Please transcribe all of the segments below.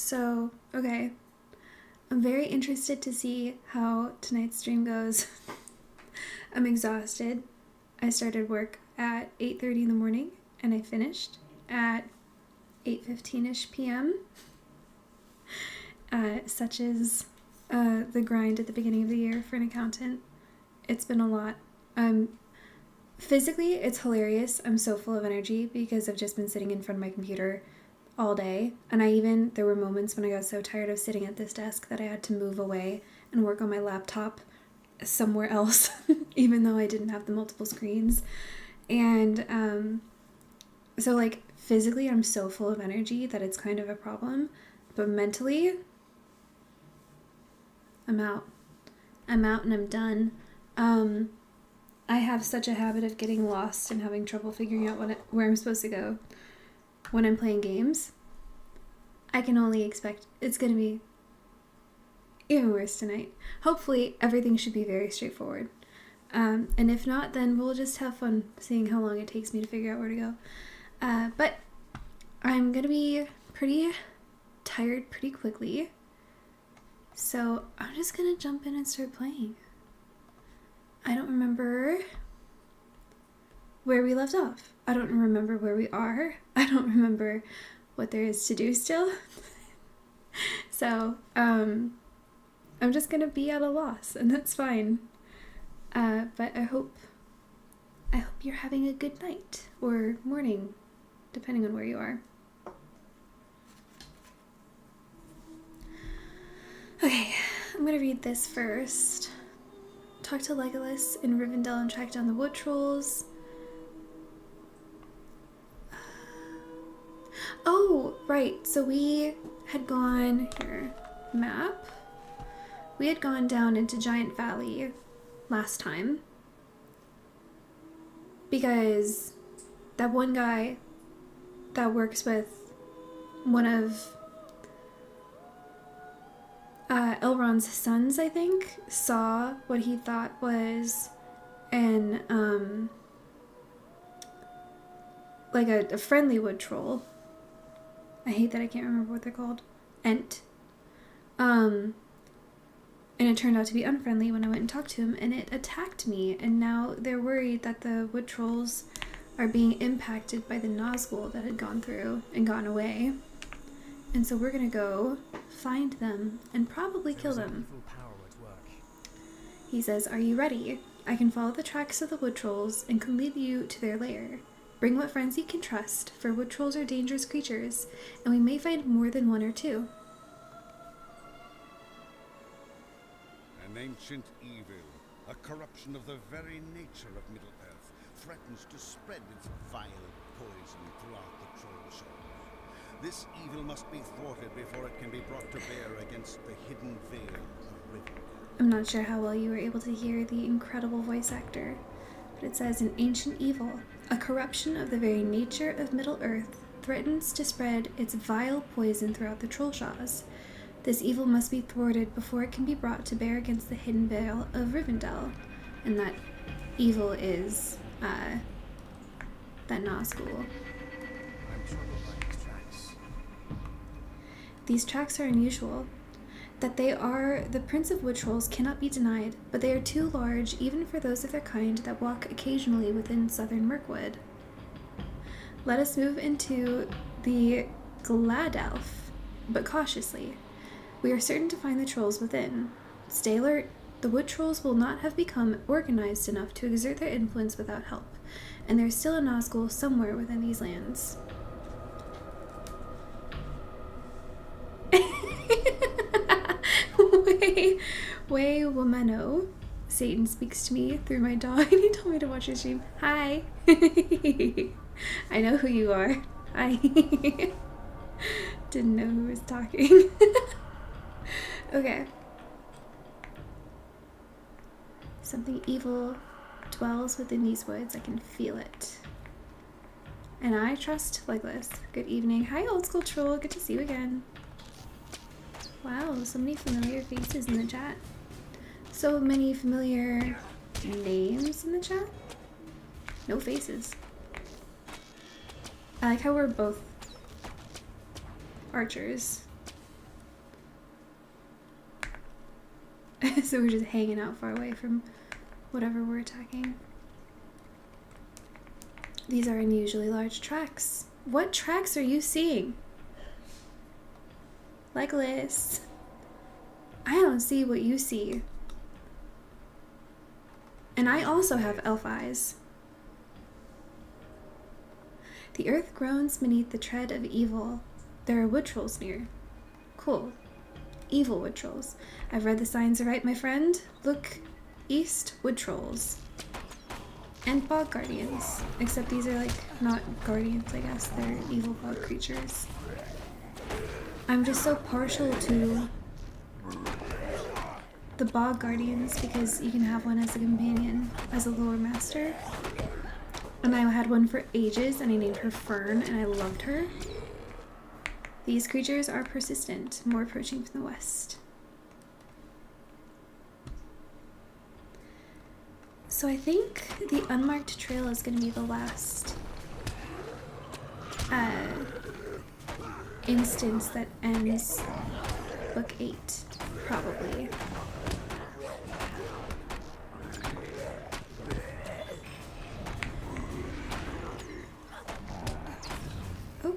So, okay. I'm very interested to see how tonight's stream goes. I'm exhausted. I started work at 8:30 in the morning and I finished at 8:15ish p.m. Such is the grind at the beginning of the year for an accountant. It's been a lot. Physically, it's hilarious. I'm so full of energy because I've just been sitting in front of my computer all day. And there were moments when I got so tired of sitting at this desk that I had to move away and work on my laptop somewhere else, even though I didn't have the multiple screens. And so like physically, I'm so full of energy that it's kind of a problem. But mentally, I'm out and I'm done. I have such a habit of getting lost and having trouble figuring out where I'm supposed to go when I'm playing games. I can only expect it's going to be even worse tonight. Hopefully, everything should be very straightforward. And if not, then we'll just have fun seeing how long it takes me to figure out where to go. But I'm going to be pretty tired pretty quickly. So I'm just going to jump in and start playing. I don't remember where we left off. I don't remember where we are. I don't remember what there is to do still. So, I'm just gonna be at a loss, and that's fine. But I hope you're having a good night or morning, depending on where you are. Okay, I'm gonna read this first. Talk to Legolas in Rivendell and track down the wood trolls. Oh, right. So we had gone here. Map. We had gone down into Giant Valley last time because that one guy that works with one of Elrond's sons, I think, saw what he thought was like a friendly wood troll. I hate that I can't remember what they're called. Ent. And it turned out to be unfriendly when I went and talked to him, and it attacked me, and now they're worried that the wood trolls are being impacted by the Nazgul that had gone through and gone away. And so we're gonna go find them and probably kill them. He says, "Are you ready? I can follow the tracks of the wood trolls and can lead you to their lair. Bring what friends you can trust, for wood trolls are dangerous creatures, and we may find more than one or two." An ancient evil, a corruption of the very nature of Middle-earth, threatens to spread its vile poison throughout the troll show. This evil must be thwarted before it can be brought to bear against the hidden veil of Rivendell. I'm not sure how well you were able to hear the incredible voice actor, but it says, "An ancient evil, a corruption of the very nature of Middle-earth, threatens to spread its vile poison throughout the Trollshaws. This evil must be thwarted before it can be brought to bear against the hidden veil of Rivendell." And that evil is, that Nazgul. I'm troubled by these tracks. These tracks are unusual. That they are the Prince of Wood Trolls cannot be denied, but they are too large even for those of their kind that walk occasionally within southern Mirkwood. Let us move into the Gladelf, but cautiously. We are certain to find the trolls within. Stay alert. The wood trolls will not have become organized enough to exert their influence without help, and there is still a Nazgul somewhere within these lands. Way Womeno. Satan speaks to me through my dog and he told me to watch your stream. Hi. I know who you are. Hi. Didn't know who was talking. Okay. Something evil dwells within these woods. I can feel it. And I trust Legolas. Good evening. Hi, old school troll. Good to see you again. Wow, so many familiar faces in the chat. So many familiar names in the chat. No faces. I like how we're both archers. So we're just hanging out far away from whatever we're attacking. These are unusually large tracks. What tracks are you seeing? Legolas. I don't see what you see. And I also have elf eyes. The earth groans beneath the tread of evil. There are wood trolls near. Cool. Evil wood trolls. I've read the signs aright, my friend. Look east, wood trolls. And bog guardians. Except these are like not guardians, I guess. They're evil bog creatures. I'm just so partial to the bog guardians because you can have one as a companion, as a lore master. And I had one for ages and I named her Fern and I loved her. These creatures are persistent, more approaching from the west. So I think the unmarked trail is going to be the last instance that ends book 8, probably. Oh,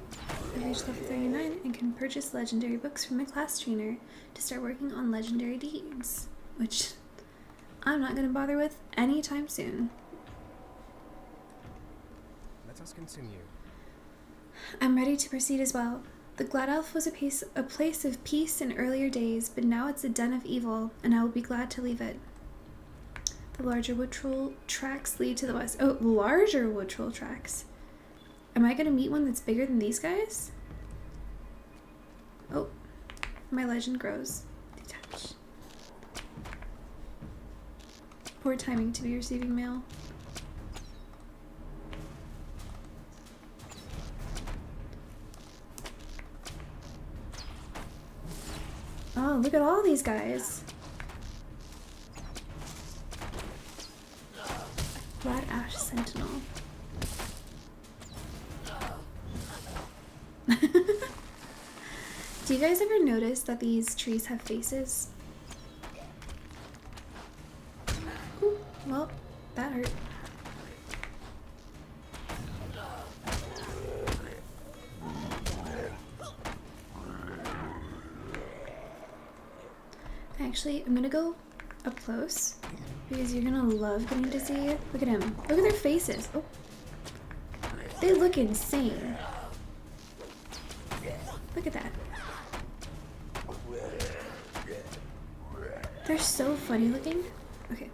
I reached level 39 and can purchase legendary books from my class trainer to start working on legendary deeds, which I'm not going to bother with anytime soon. Let us continue. I'm ready to proceed as well. The Glad Elf was a place of peace in earlier days, but now it's a den of evil, and I will be glad to leave it. The larger wood troll tracks lead to the west. Oh, larger wood troll tracks. Am I going to meet one that's bigger than these guys? Oh, my legend grows. Detach. Poor timing to be receiving mail. Oh, look at all these guys. Black Ash Sentinel. Do you guys ever notice that these trees have faces? Ooh, well, that hurt. Actually, I'm gonna go up close because you're gonna love getting to see. Look at him. Look at their faces. Oh, they look insane. Look at that. They're so funny looking. Okay.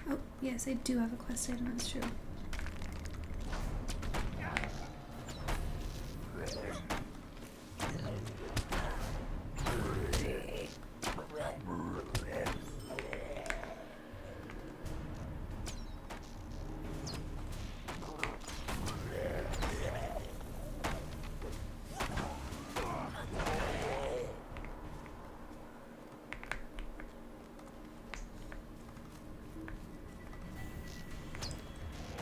Oh, yes, I do have a quest item, that's true.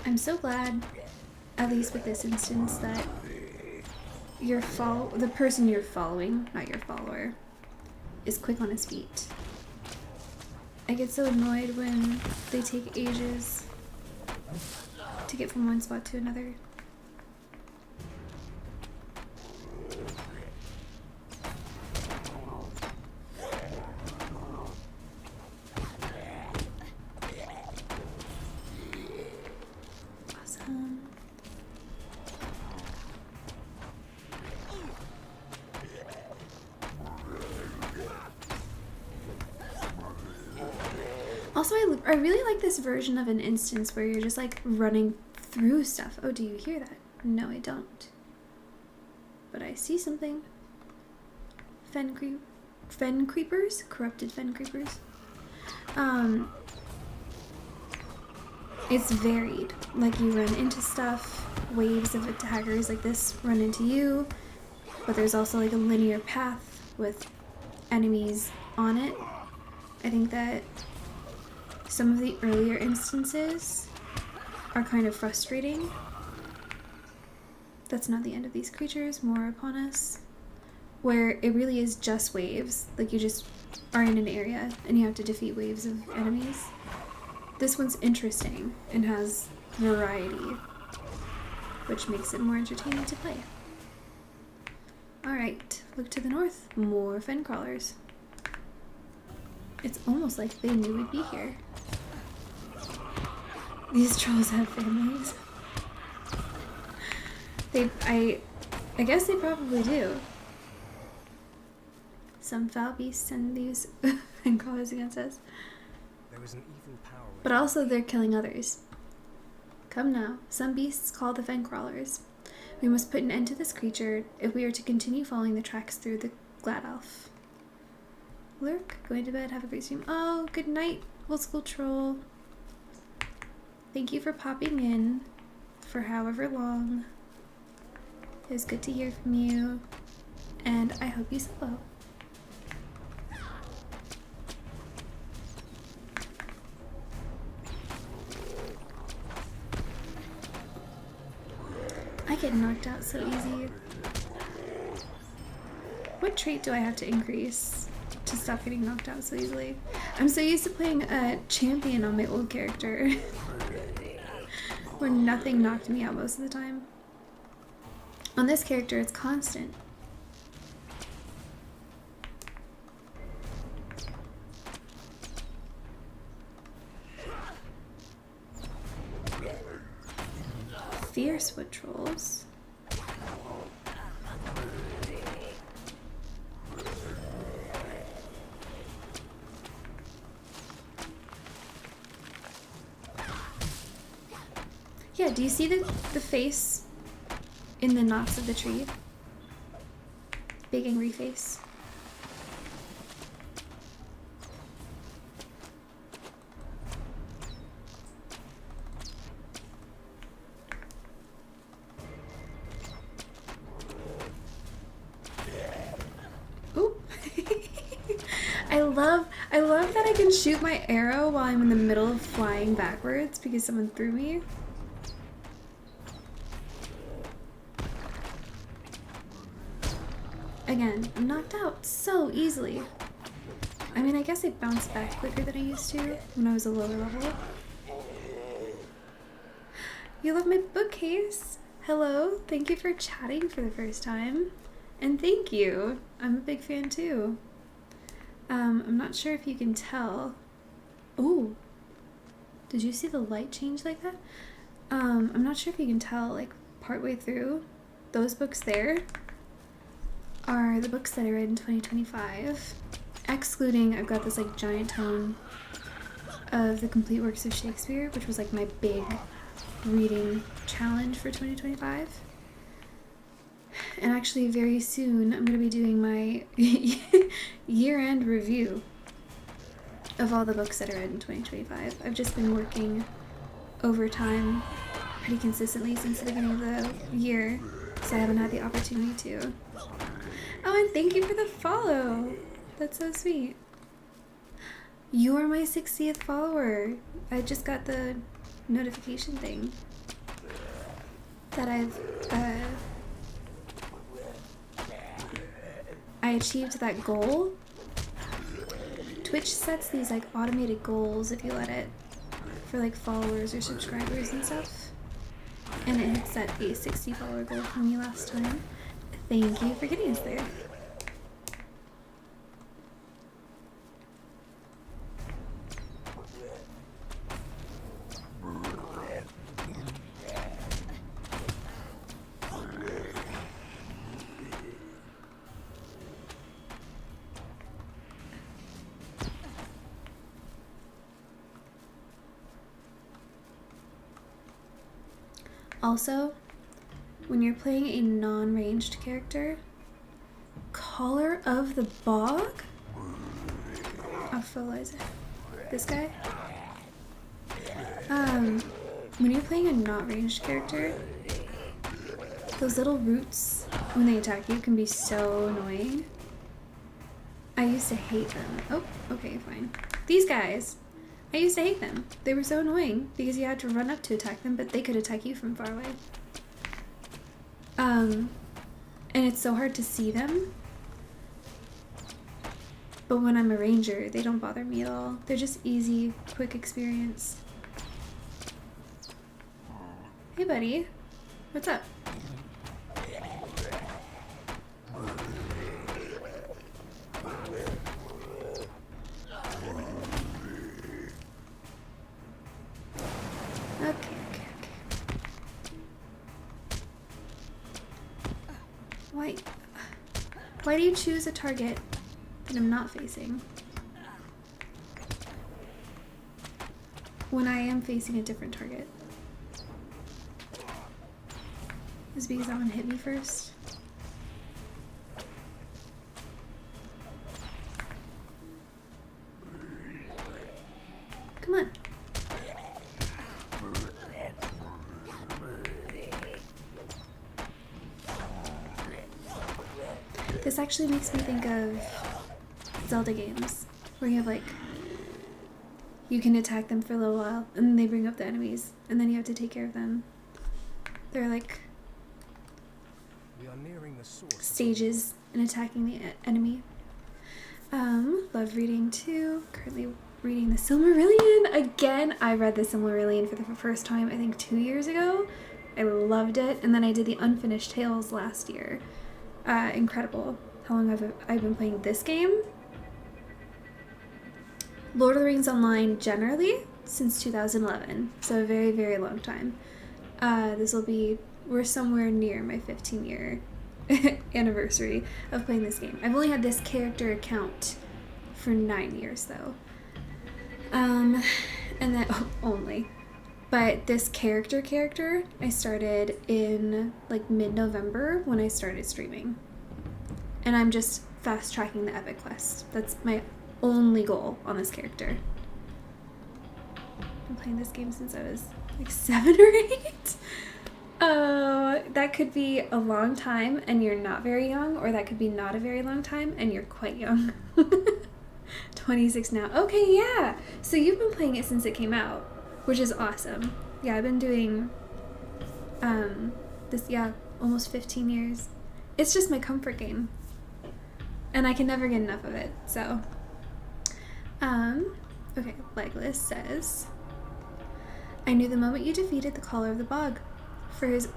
I'm so glad, at least with this instance, that the person you're following, not your follower, is quick on his feet. I get so annoyed when they take ages to get from one spot to another. Also, I really like this version of an instance where you're just like running through stuff. Oh, do you hear that? No, I don't. But I see something. Fen creepers? Corrupted fen creepers. It's varied. Like you run into stuff, waves of attackers like this run into you, but there's also like a linear path with enemies on it. I think that some of the earlier instances are kind of frustrating. That's not the end of these creatures. More upon us. where it really is just waves. Like, you just are in an area and you have to defeat waves of enemies. This one's interesting and has variety, which makes it more entertaining to play. Alright, look to the north. More fen crawlers. It's almost like they knew we'd be here. These trolls have families. I guess they probably do. Some foul beasts send these fen crawlers against us. There is an evil power. But also they're killing others. Come now, some beasts call the fen crawlers. We must put an end to this creature if we are to continue following the tracks through the Glad Elf. Lurk, going to bed, have a great stream. Oh, good night, old school troll. Thank you for popping in for however long. It was good to hear from you, and I hope you sleep well. I get knocked out so easy. What trait do I have to increase to stop getting knocked out so easily? I'm so used to playing a champion on my old character where nothing knocked me out most of the time. On this character, it's constant. Fierce wood trolls. Yeah, do you see the face in the knots of the tree? Big angry face. Ooh. I love that I can shoot my arrow while I'm in the middle of flying backwards because someone threw me. Again, I'm knocked out so easily. I mean, I guess I bounced back quicker than I used to when I was a lower level. You love my bookcase? Hello, thank you for chatting for the first time. And thank you. I'm a big fan too. I'm not sure if you can tell. Oh, did you see the light change like that? I'm not sure if you can tell, like, partway through, those books there are the books that I read in 2025. Excluding, I've got this, like, giant tome of the complete works of Shakespeare, which was, like, my big reading challenge for 2025. And actually, very soon, I'm going to be doing my year-end review of all the books that I read in 2025. I've just been working overtime pretty consistently since the beginning of the year, so I haven't had the opportunity to. Oh, and thank you for the follow. That's so sweet. You are my 60th follower. I just got the notification thing that I achieved that goal. Twitch sets these like automated goals if you let it for like followers or subscribers and stuff. And it had set a 60 follower goal for me last time. Thank you for getting us there. Also, when you're playing a non-ranged character, Caller of the Bog? I'll fertilize it. This guy? When you're playing a not ranged character, those little roots, when they attack you, can be so annoying. I used to hate them. Oh, okay, fine. These guys! I used to hate them. They were so annoying because you had to run up to attack them, but they could attack you from far away. And it's so hard to see them But when I'm a ranger, they don't bother me at all. They're just easy, quick experience. Hey, buddy. What's up? Okay. Why do you choose a target that I'm not facing when I am facing a different target? Is it because that one hit me first? Come on. This actually makes me think of Zelda games where you have like, you can attack them for a little while and then they bring up the enemies and then you have to take care of them. They're like We are nearing the source stages in attacking the enemy. Love reading too. Currently reading the Silmarillion again. I read the Silmarillion for the first time I think 2 years ago. I loved it, and then I did the Unfinished Tales last year. Incredible. How long have I been playing this game? Lord of the Rings Online generally since 2011, so a very, very long time. We're somewhere near my 15-year anniversary of playing this game. I've only had this character account for 9 years though. And then only. But this character I started in like mid-November when I started streaming. And I'm just fast tracking the epic quest. That's my only goal on this character. I've been playing this game since I was like 7 or 8. That could be a long time and you're not very young, or that could be not a very long time and you're quite young. 26 now. Okay, yeah. So you've been playing it since it came out, which is awesome. Yeah, I've been doing almost 15 years. It's just my comfort game. And I can never get enough of it. So okay, Legolas says, I knew the moment you defeated the caller of the bog, for his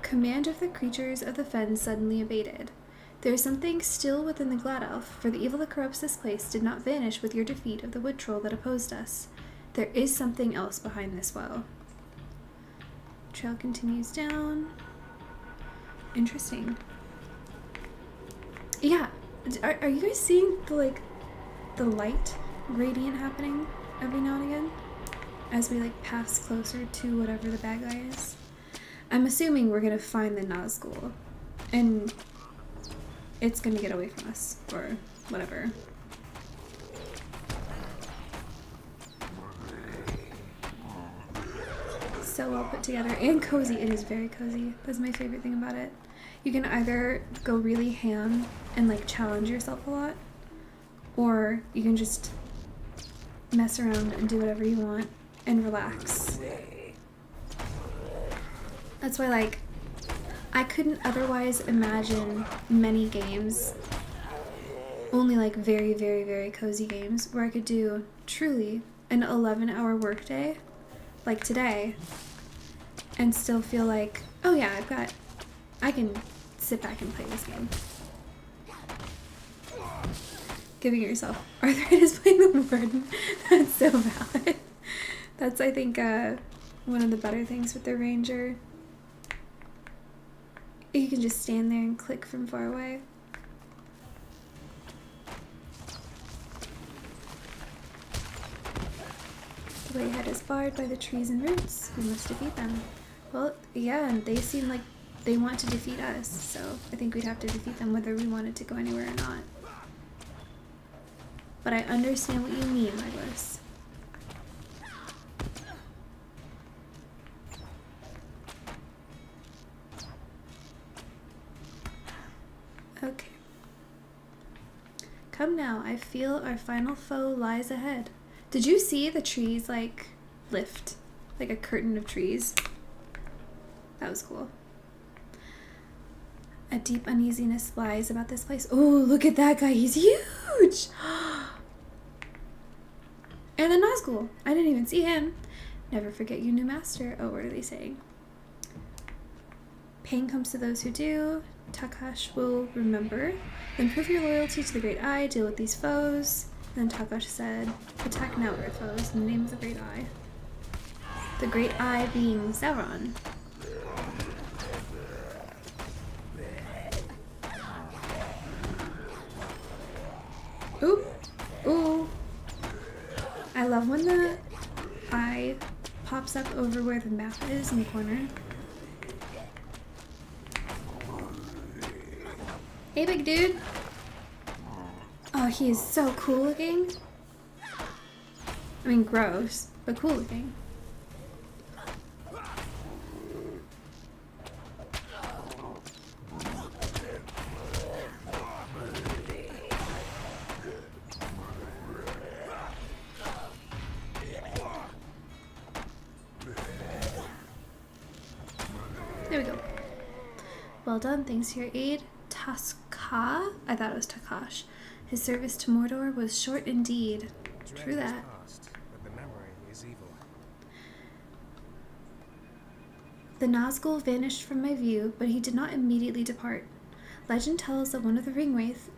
command of the creatures of the fen suddenly abated. There is something still within the Glad Elf, for the evil that corrupts this place did not vanish with your defeat of the wood troll that opposed us. There is something else behind this woe. Trail continues down. Interesting. Yeah. Are you guys seeing the light gradient happening every now and again as we pass closer to whatever the bad guy is? I'm assuming we're gonna find the Nazgul and it's gonna get away from us or whatever. So well put together and cozy. It is very cozy. That's my favorite thing about it. You can either go really ham and challenge yourself a lot, or you can just mess around and do whatever you want and relax. That's why I couldn't otherwise imagine many games, only very, very, very cozy games, where I could do truly an 11-hour workday like today and still feel oh yeah, I can sit back and play this game. Giving yourself arthritis playing the warden. That's so valid. That's, I think, one of the better things with the ranger. You can just stand there and click from far away. The way ahead is barred by the trees and roots. We must defeat them. Well, yeah, and they seem like they want to defeat us, so I think we'd have to defeat them whether we wanted to go anywhere or not. But I understand what you mean, Legolas. Okay. Come now, I feel our final foe lies ahead. Did you see the trees lift? Like a curtain of trees? That was cool. A deep uneasiness lies about this place. Oh, look at that guy. He's huge. Nazgul. I didn't even see him. Never forget your new master. Oh, what are they saying? Pain comes to those who do. Takash will remember. Then prove your loyalty to the Great Eye. Deal with these foes. Then Takash said, attack now, our foes, in the name of the Great Eye. The Great Eye being Zeron. Ooh. Ooh. I love when the eye pops up over where the map is in the corner. Hey, big dude. Oh, he is so cool looking. I mean, gross, but cool looking. There we go. Well done, thanks for your aid. Taska? I thought it was Takash. His service to Mordor was short indeed. True that. Past, but the memory is evil. The Nazgul vanished from my view, but he did not immediately depart. Legend tells that one of the ring wraiths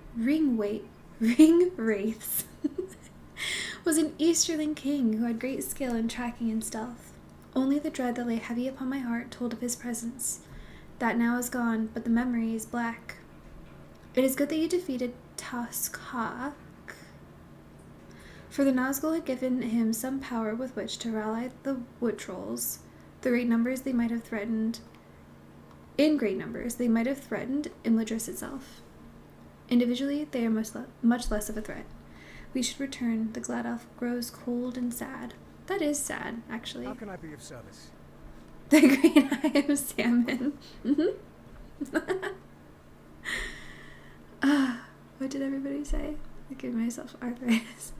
was an Easterling king who had great skill in tracking and stealth. Only the dread that lay heavy upon my heart told of his presence. That now is gone, but the memory is black. It is good that you defeated Taskak, for the Nazgul had given him some power with which to rally the wood trolls. In great numbers, they might have threatened Imladris itself. Individually, they are much less of a threat. We should return. The glad elf grows cold and sad. That is sad, actually. How can I be of service? The green eye of salmon. What did everybody say? I give myself arthritis.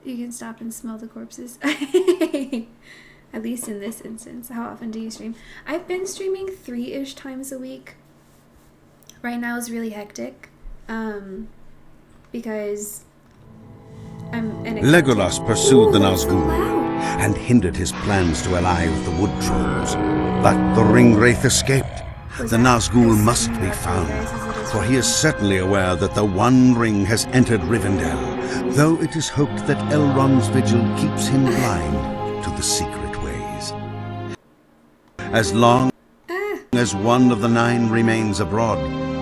You can stop and smell the corpses. At least in this instance. How often do you stream? I've been streaming 3-ish times a week. Right now is really hectic. Because Legolas pursued the Nazgul and hindered his plans to ally with the wood trolls. But the ring wraith escaped. The Nazgul must be found, for he is certainly aware that the One Ring has entered Rivendell, though it is hoped that Elrond's vigil keeps him blind to the secret ways. As long as one of the 9 remains abroad,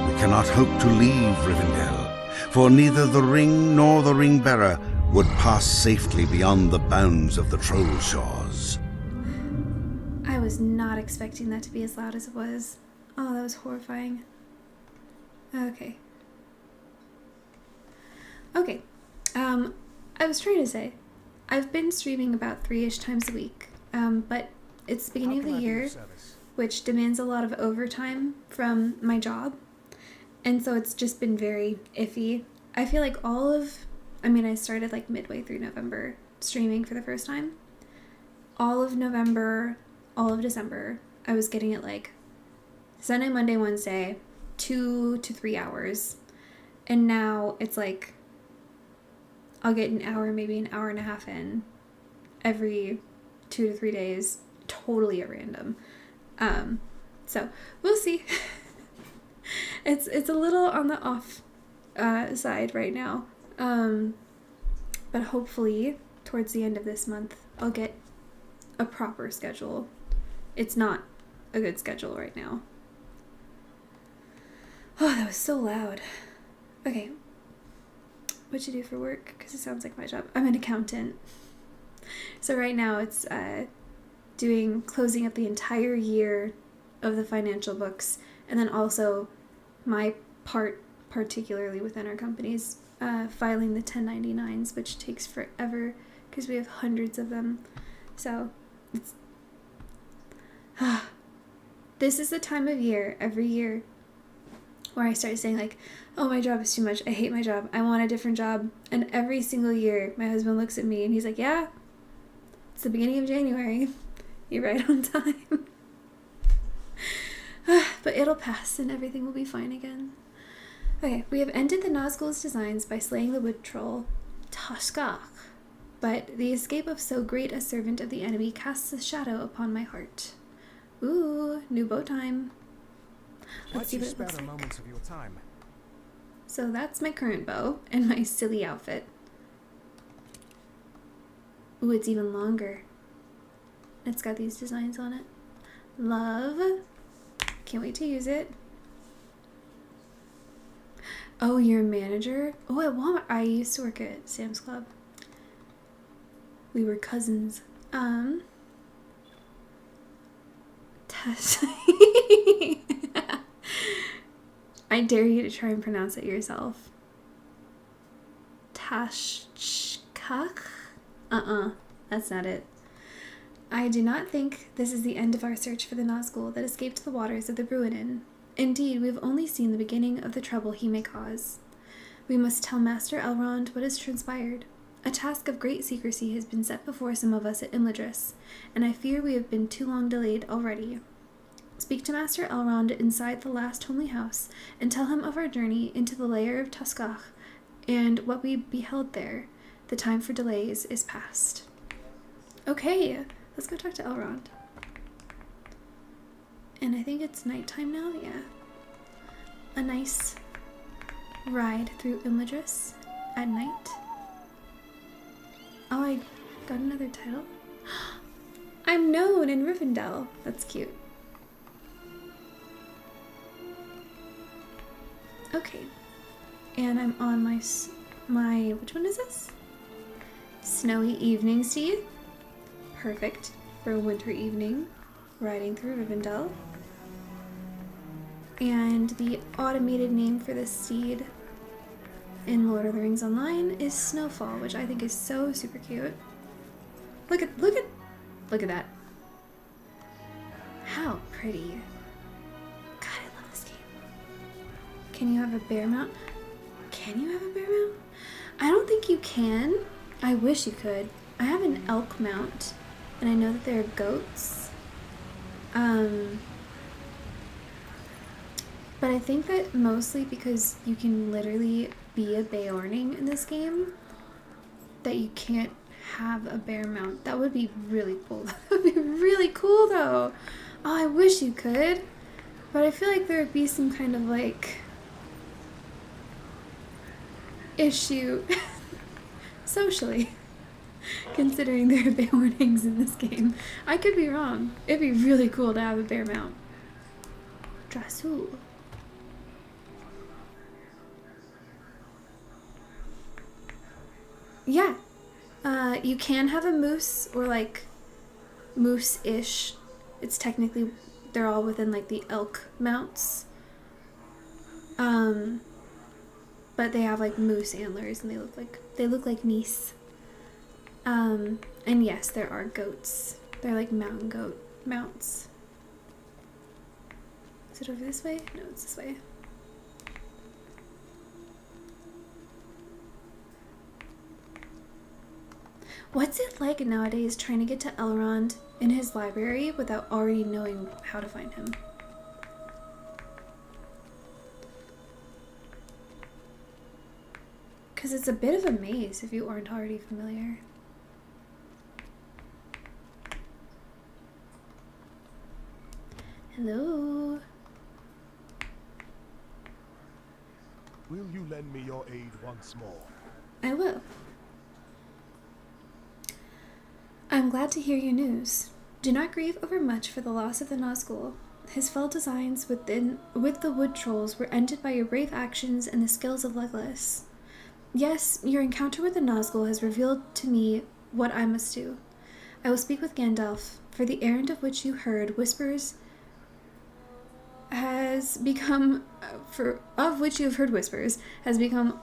we cannot hope to leave Rivendell, for neither the ring nor the ring-bearer would pass safely beyond the bounds of the Troll Shores. I was not expecting that to be as loud as it was. Oh, that was horrifying. Okay. I was trying to say, I've been streaming about 3-ish times a week, but it's the beginning of the year, which demands a lot of overtime from my job, and so it's just been very iffy. I feel like I started like midway through November streaming for the first time. All of November, all of December, I was getting it like Sunday, Monday, Wednesday, 2 to 3 hours. And now it's like I'll get an hour, maybe an hour and a half in every 2 to 3 days, totally at random. So we'll see. It's a little on the off side right now. But hopefully towards the end of this month, I'll get a proper schedule. It's not a good schedule right now. Oh, that was so loud. Okay. What you do for work? Because it sounds like my job. I'm an accountant. So right now it's closing up the entire year of the financial books, and then also my part, particularly within our companies, filing the 1099s, which takes forever because we have hundreds of them. So it's this is the time of year every year where I start saying like, oh, my job is too much. I hate my job. I want a different job. And every single year my husband looks at me and he's like, yeah, it's the beginning of January. You're right on time. But it'll pass and everything will be fine again. Okay, we have ended the Nazgul's designs by slaying the wood troll Taskak. but the escape of so great a servant of the enemy casts a shadow upon my heart. Ooh, new bow time. Why'd Let's see you what it spare looks the like. moments of your time? So that's my current bow and my silly outfit. Ooh, it's even longer. It's got these designs on it. Love. Can't wait to use it. Oh, you're a manager? Oh, at Walmart. I used to work at Sam's Club. We were cousins. Tash. I dare you to try and pronounce it yourself. Tashkach? That's not it. I do not think this is the end of our search for the Nazgul that escaped the waters of the Bruinen. Indeed, we have only seen the beginning of the trouble he may cause. We must tell Master Elrond what has transpired. A task of great secrecy has been set before some of us at Imladris, and I fear we have been too long delayed already. Speak to Master Elrond inside the last homely house, and tell him of our journey into the lair of Tuskach, and what we beheld there. The time for delays is past. Okay, let's go talk to Elrond. And I think it's nighttime now, yeah. A nice ride through Imladris at night. Oh, I got another title. I'm known in Rivendell. That's cute. Okay. And I'm on my which one is this? Snowy Evening Steed. Perfect for a winter evening riding through Rivendell. And the automated name for this steed in Lord of the Rings Online is Snowfall, which I think is so super cute. Look at that. How pretty. God, I love this game. Can you have a bear mount? Can you have a bear mount? I don't think you can. I wish you could. I have an elk mount, and I know that there are goats. But I think that mostly because you can literally be a Beorning in this game, that you can't have a bear mount. That would be really cool. That would be really cool, though. Oh, I wish you could. But I feel like there would be some kind of, like, issue socially, considering there are Beornings in this game. I could be wrong. It'd be really cool to have a bear mount. Drasul. Yeah. You can have a moose, or like moose-ish. It's technically, they're all within like the elk mounts. But they have like moose antlers and they look like geese. And yes, there are goats. They're like mountain goat mounts. Is it over this way? No, it's this way. What's it like nowadays trying to get to Elrond in his library without already knowing how to find him? Because it's a bit of a maze if you aren't already familiar. Hello. Will you lend me your aid once more? I will. I'm glad to hear your news. Do not grieve over much for the loss of the Nazgul. His fell designs with the wood trolls were ended by your brave actions and the skills of Legolas. Yes, your encounter with the Nazgul has revealed to me what I must do. I will speak with Gandalf, for the errand of which you heard whispers has become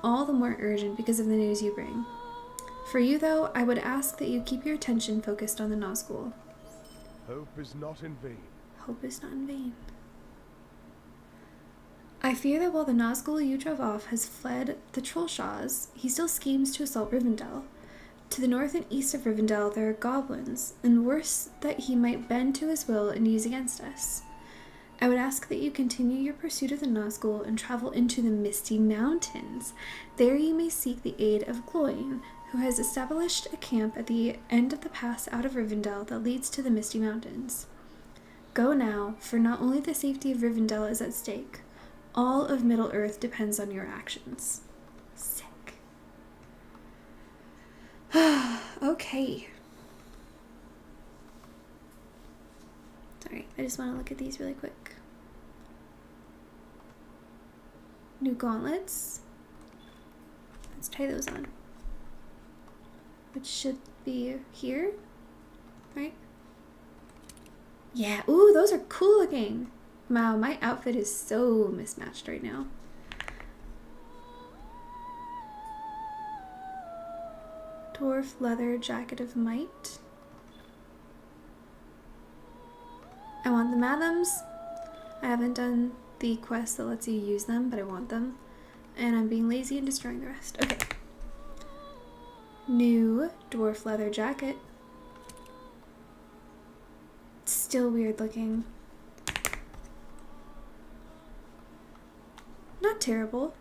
all the more urgent because of the news you bring. For you, though, I would ask that you keep your attention focused on the Nazgul. Hope is not in vain. Hope is not in vain. I fear that while the Nazgul you drove off has fled the Trollshaws, he still schemes to assault Rivendell. To the north and east of Rivendell there are goblins, and worse that he might bend to his will and use against us. I would ask that you continue your pursuit of the Nazgul and travel into the Misty Mountains. There you may seek the aid of Gloin, who has established a camp at the end of the pass out of Rivendell that leads to the Misty Mountains. Go now, for not only the safety of Rivendell is at stake, all of Middle-earth depends on your actions. Sick. Okay. Sorry, I just want to look at these really quick. New gauntlets. Let's try those on. Which should be here, right? Yeah, ooh, those are cool looking. Wow, my outfit is so mismatched right now. Dwarf leather jacket of might. I want the Mathams. I haven't done the quest that lets you use them, but I want them. And I'm being lazy and destroying the rest. Okay. New dwarf leather jacket. Still weird looking. Not terrible.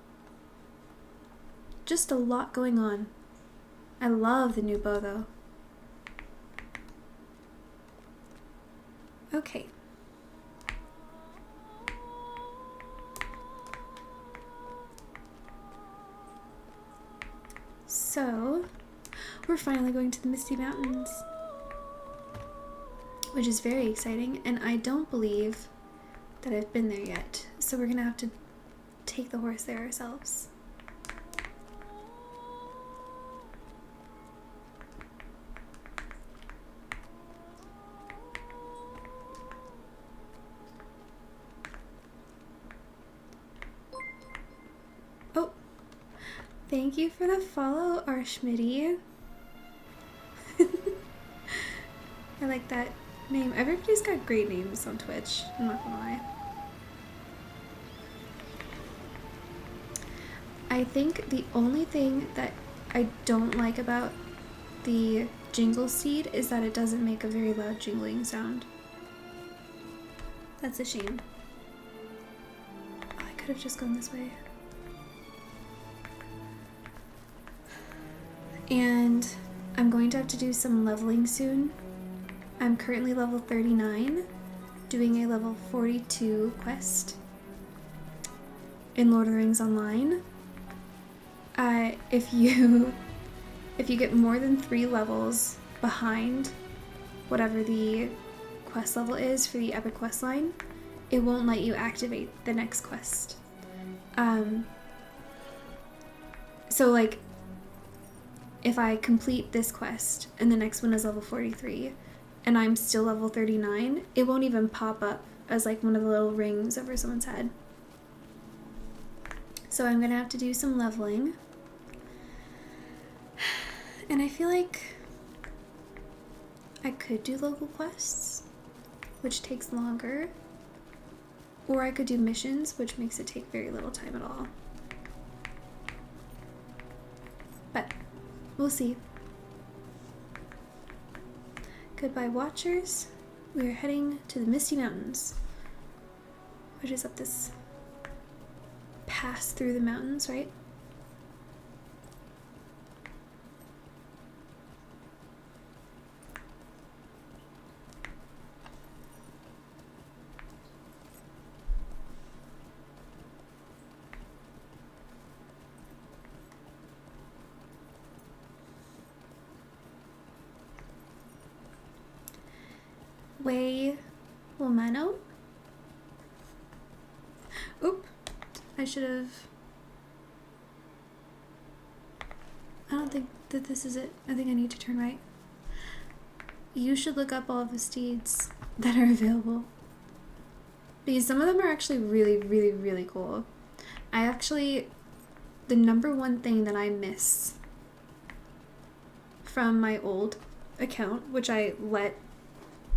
Just a lot going on. I love the new bow though. Okay. So, we're finally going to the Misty Mountains, which is very exciting, and I don't believe that I've been there yet, so we're gonna have to take the horse there ourselves. Oh, thank you for the follow, Arshmidi. I like that name. Everybody's got great names on Twitch, I'm not gonna lie. I think the only thing that I don't like about the jingle seed is that it doesn't make a very loud jingling sound. That's a shame. Oh, I could have just gone this way. And I'm going to have to do some leveling soon. I'm currently level 39, doing a level 42 quest in Lord of the Rings Online. If you get more than 3 levels behind whatever the quest level is for the epic quest line, it won't let you activate the next quest. So like, if I complete this quest and the next one is level 43 and I'm still level 39, it won't even pop up as like one of the little rings over someone's head. So I'm gonna have to do some leveling. And I feel like I could do local quests, which takes longer, or I could do missions, which makes it take very little time at all. But we'll see. Goodbye, Watchers. We are heading to the Misty Mountains, which is up this pass through the mountains, right? Way Womano? Oop. I should have... I don't think that this is it. I think I need to turn right. You should look up all of the steeds that are available, because some of them are actually really, really, really cool. The number one thing that I miss from my old account, which I let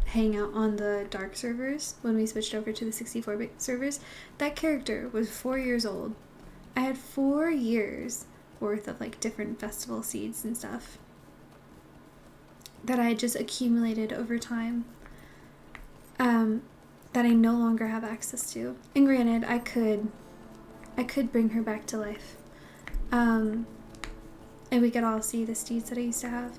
hang out on the dark servers when we switched over to the 64-bit servers, that character was 4 years old. I had 4 years worth of like different festival seeds and stuff that I had just accumulated over time, that I no longer have access to. And granted, I could bring her back to life. and we could all see the steeds that I used to have.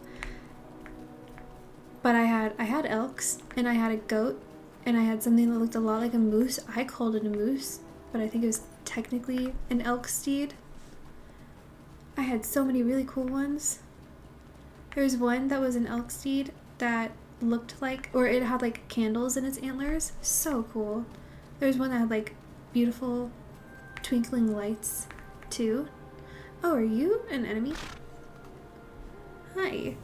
But I had elks, and I had a goat, and I had something that looked a lot like a moose. I called it a moose, but I think it was technically an elk steed. I had so many really cool ones. There was one that was an elk steed that looked like, or it had like candles in its antlers. So cool. There was one that had like beautiful twinkling lights too. Oh, are you an enemy? Hi.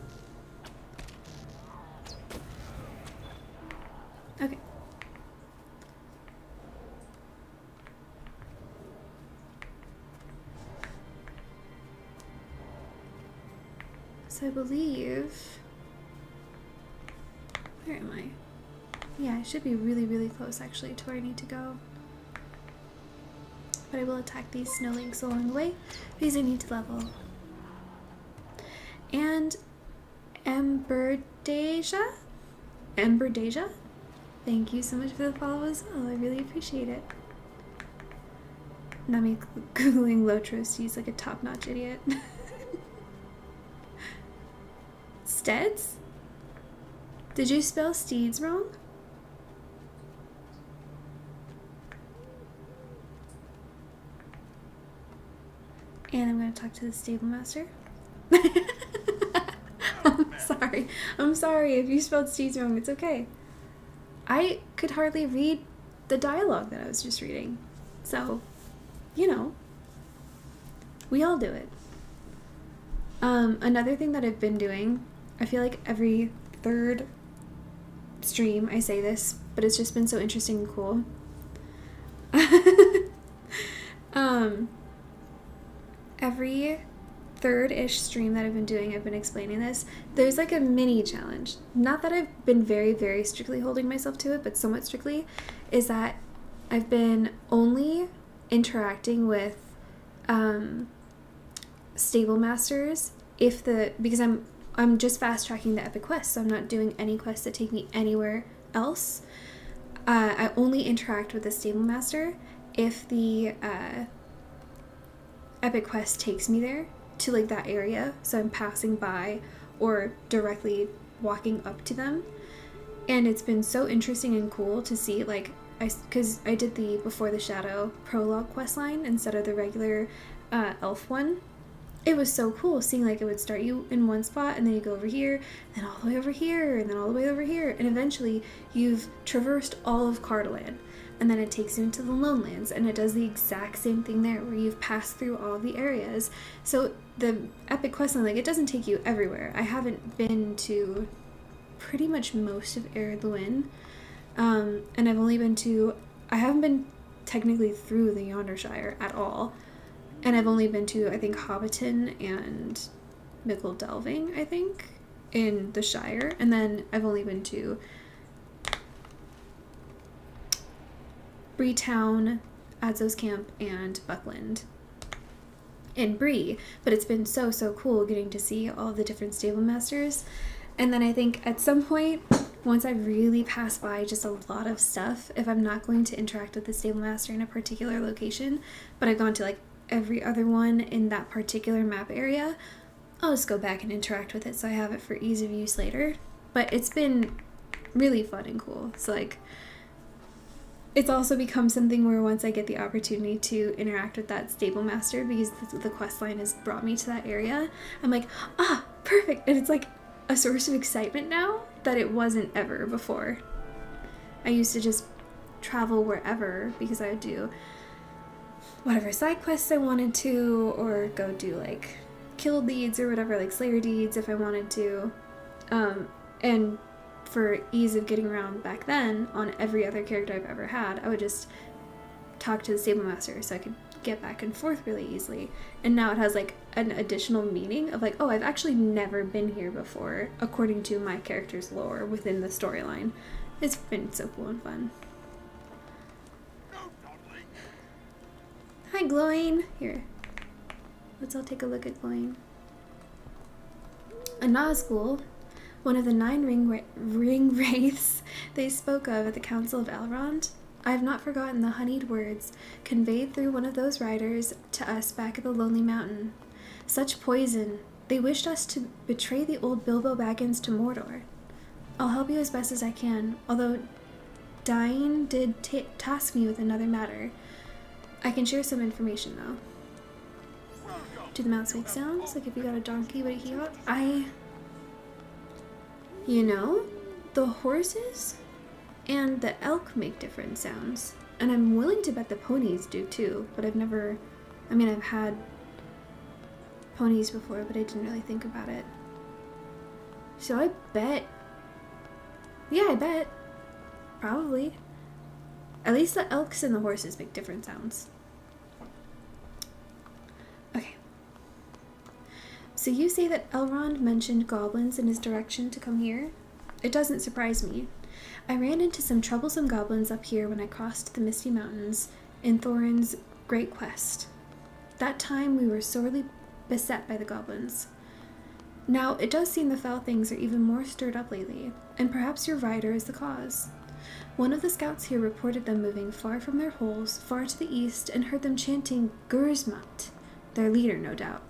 Okay. So I believe... Where am I? Yeah, I should be really, really close actually to where I need to go. But I will attack these snowlinks along the way because I need to level. And Emberdeja? Emberdeja? Thank you so much for the follow as well. I really appreciate it. Not me googling LOTRO steeds like a top-notch idiot. Steads? Did you spell steeds wrong? And I'm going to talk to the stable master. I'm sorry if you spelled steeds wrong. It's okay. I could hardly read the dialogue that I was just reading. So, you know, we all do it. Another thing that I've been doing, I feel like every third stream I say this, but it's just been so interesting and cool. Every third-ish stream that I've been doing, I've been explaining this. There's like a mini challenge. Not that I've been very, very strictly holding myself to it, but somewhat strictly, is that I've been only interacting with stable masters because I'm just fast tracking the epic quests, so I'm not doing any quests that take me anywhere else. I only interact with the stable master if the epic quest takes me there to like that area, so I'm passing by or directly walking up to them. And it's been so interesting and cool to see, like, because I did the Before the Shadow prologue questline instead of the regular elf one. It was so cool seeing like it would start you in one spot and then you go over here, then all the way over here, and then all the way over here, and eventually you've traversed all of Cardolan. And then it takes you into the Lonelands, and it does the exact same thing there, where you've passed through all the areas. So the epic questline, like, it doesn't take you everywhere. I haven't been to pretty much most of Ered Luin, and I haven't been technically through the Yondershire at all, and I've only been to, I think, Hobbiton and Mickle Delving, I think, in the Shire, and then I've only been to Breetown, Adzo's Camp, and Buckland in Bree. But it's been so cool getting to see all the different stable masters. And then I think at some point, once I really pass by just a lot of stuff, if I'm not going to interact with the stable master in a particular location, but I've gone to like every other one in that particular map area, I'll just go back and interact with it so I have it for ease of use later. But it's been really fun and cool. So like, it's also become something where once I get the opportunity to interact with that stable master, because the quest line has brought me to that area, I'm like, perfect. And it's like a source of excitement now that it wasn't ever before. I used to just travel wherever because I would do whatever side quests I wanted to, or go do like kill deeds or whatever, like slayer deeds if I wanted to. And for ease of getting around back then, on every other character I've ever had, I would just talk to the stable master so I could get back and forth really easily. And now it has like an additional meaning of like, oh, I've actually never been here before according to my character's lore within the storyline. It's been so cool and fun. Hi, Glowing. Here, let's all take a look at Glowing. A Nazgul, one of the 9 ring wraiths they spoke of at the Council of Elrond. I have not forgotten the honeyed words conveyed through one of those riders to us back at the Lonely Mountain. Such poison They wished us to betray the old Bilbo Baggins to Mordor. I'll help you as best as I can, although dying did task me with another matter. I can share some information, though. Do the mounts make sounds? Like if you got a donkey, what he got? You know, the horses and the elk make different sounds. And I'm willing to bet the ponies do too, but I've had ponies before, but I didn't really think about it. So I bet. Yeah, I bet. Probably. At least the elks and the horses make different sounds. Okay. So you say that Elrond mentioned goblins in his direction to come here? It doesn't surprise me. I ran into some troublesome goblins up here when I crossed the Misty Mountains in Thorin's great quest. That time we were sorely beset by the goblins. Now, it does seem the foul things are even more stirred up lately, and perhaps your rider is the cause. One of the scouts here reported them moving far from their holes, far to the east, and heard them chanting Gurzmat, their leader, no doubt.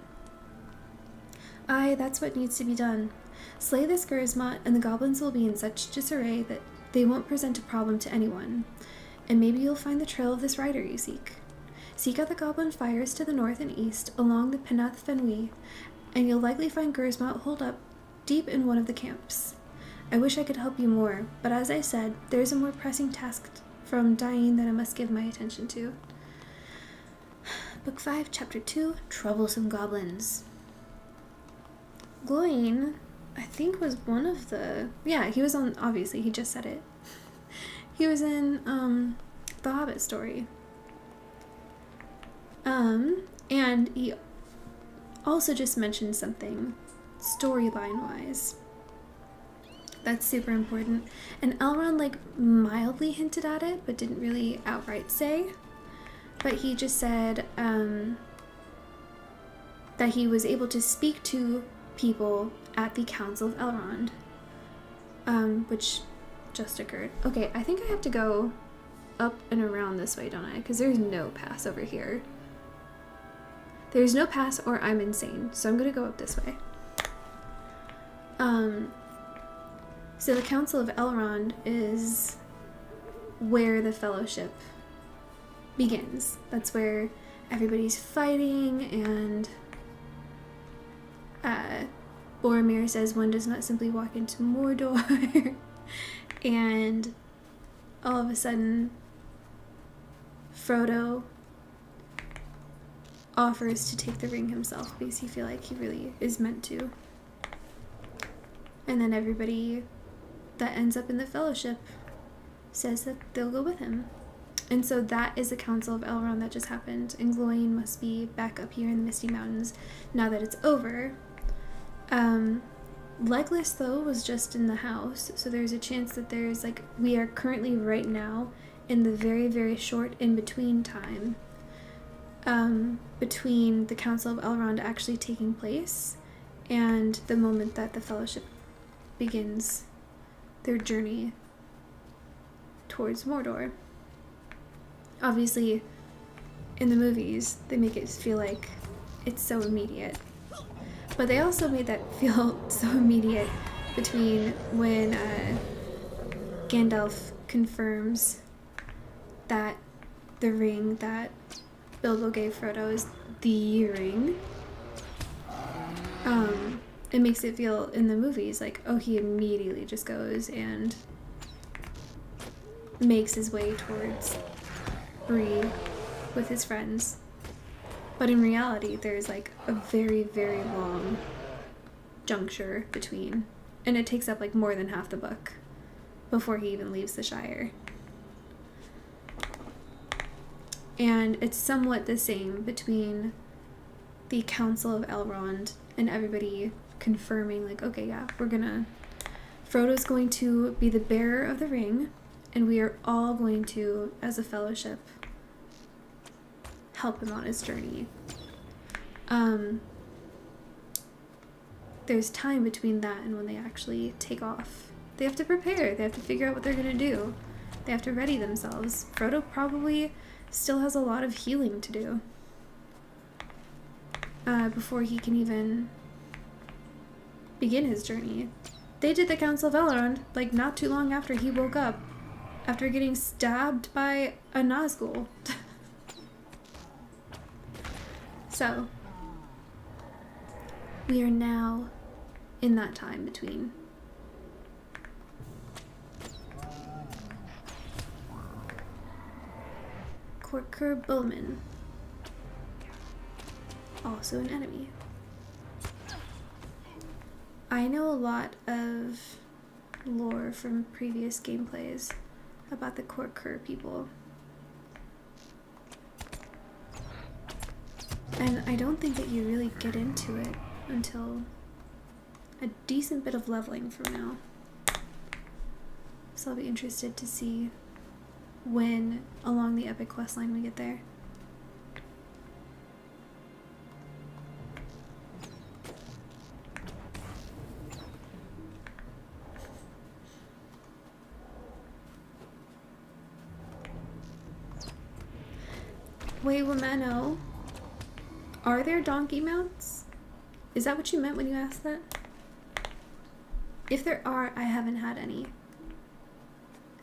Aye, that's what needs to be done. Slay this Gurzmat, and the goblins will be in such disarray that they won't present a problem to anyone, and maybe you'll find the trail of this rider you seek. Seek out the goblin fires to the north and east along the Penath Fenway, and you'll likely find Gurzmat holed up deep in one of the camps. I wish I could help you more, but as I said, there's a more pressing task from dying that I must give my attention to. Book 5, Chapter 2, Troublesome Goblins. Gloin, I think, was one of the... Yeah, he was on... Obviously, he just said it. He was in The Hobbit story. And he also just mentioned something storyline-wise that's super important. And Elrond, like, mildly hinted at it, but didn't really outright say. But he just said that he was able to speak to people at the Council of Elrond, which just occurred. Okay, I think I have to go up and around this way, don't I? Because there's no pass over here. There's no pass or I'm insane, so I'm gonna go up this way. So the Council of Elrond is where the Fellowship begins. That's where everybody's fighting, and Boromir says one does not simply walk into Mordor. And all of a sudden, Frodo offers to take the ring himself because he feels like he really is meant to. And then everybody that ends up in the Fellowship says that they'll go with him. And so that is the Council of Elrond that just happened, and Gloin must be back up here in the Misty Mountains now that it's over. Legolas, though, was just in the house, so there's a chance that there's, like, we are currently right now in the very, very short in-between time between the Council of Elrond actually taking place and the moment that the Fellowship begins their journey towards Mordor. Obviously, in the movies, they make it feel like it's so immediate. But they also made that feel so immediate between when Gandalf confirms that the ring that Bilbo gave Frodo is the ring. It makes it feel in the movies like, oh, he immediately just goes and makes his way towards Bree with his friends. But in reality, there's like a very, very long juncture between, and it takes up like more than half the book before he even leaves the Shire. And it's somewhat the same between the Council of Elrond and everybody confirming, like, okay, yeah, Frodo's going to be the bearer of the ring, and we are all going to, as a fellowship, help him on his journey. There's time between that and when they actually take off. They have to prepare. They have to figure out what they're going to do. They have to ready themselves. Frodo probably still has a lot of healing to do before he can even begin his journey. They did the Council of Elrond, like, not too long after he woke up, after getting stabbed by a Nazgul. So, we are now in that time between. Corker Bowman. Also an enemy. I know a lot of lore from previous gameplays about the Corker people. And I don't think that you really get into it until a decent bit of leveling from now. So I'll be interested to see when along the epic quest line we get there. Wait, Wamano, are there donkey mounts? Is that what you meant when you asked that? If there are, I haven't had any.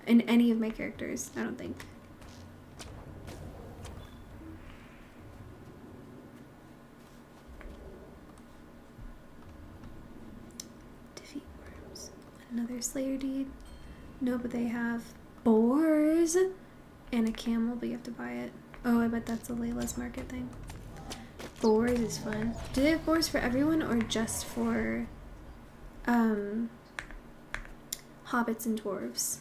In any of my characters, I don't think. Defeat worms. Another Slayer deed. No, but they have boars and a camel, but you have to buy it. Oh, I bet that's a Layla's Market thing. Boars is fun. Do they have boars for everyone or just for hobbits and dwarves?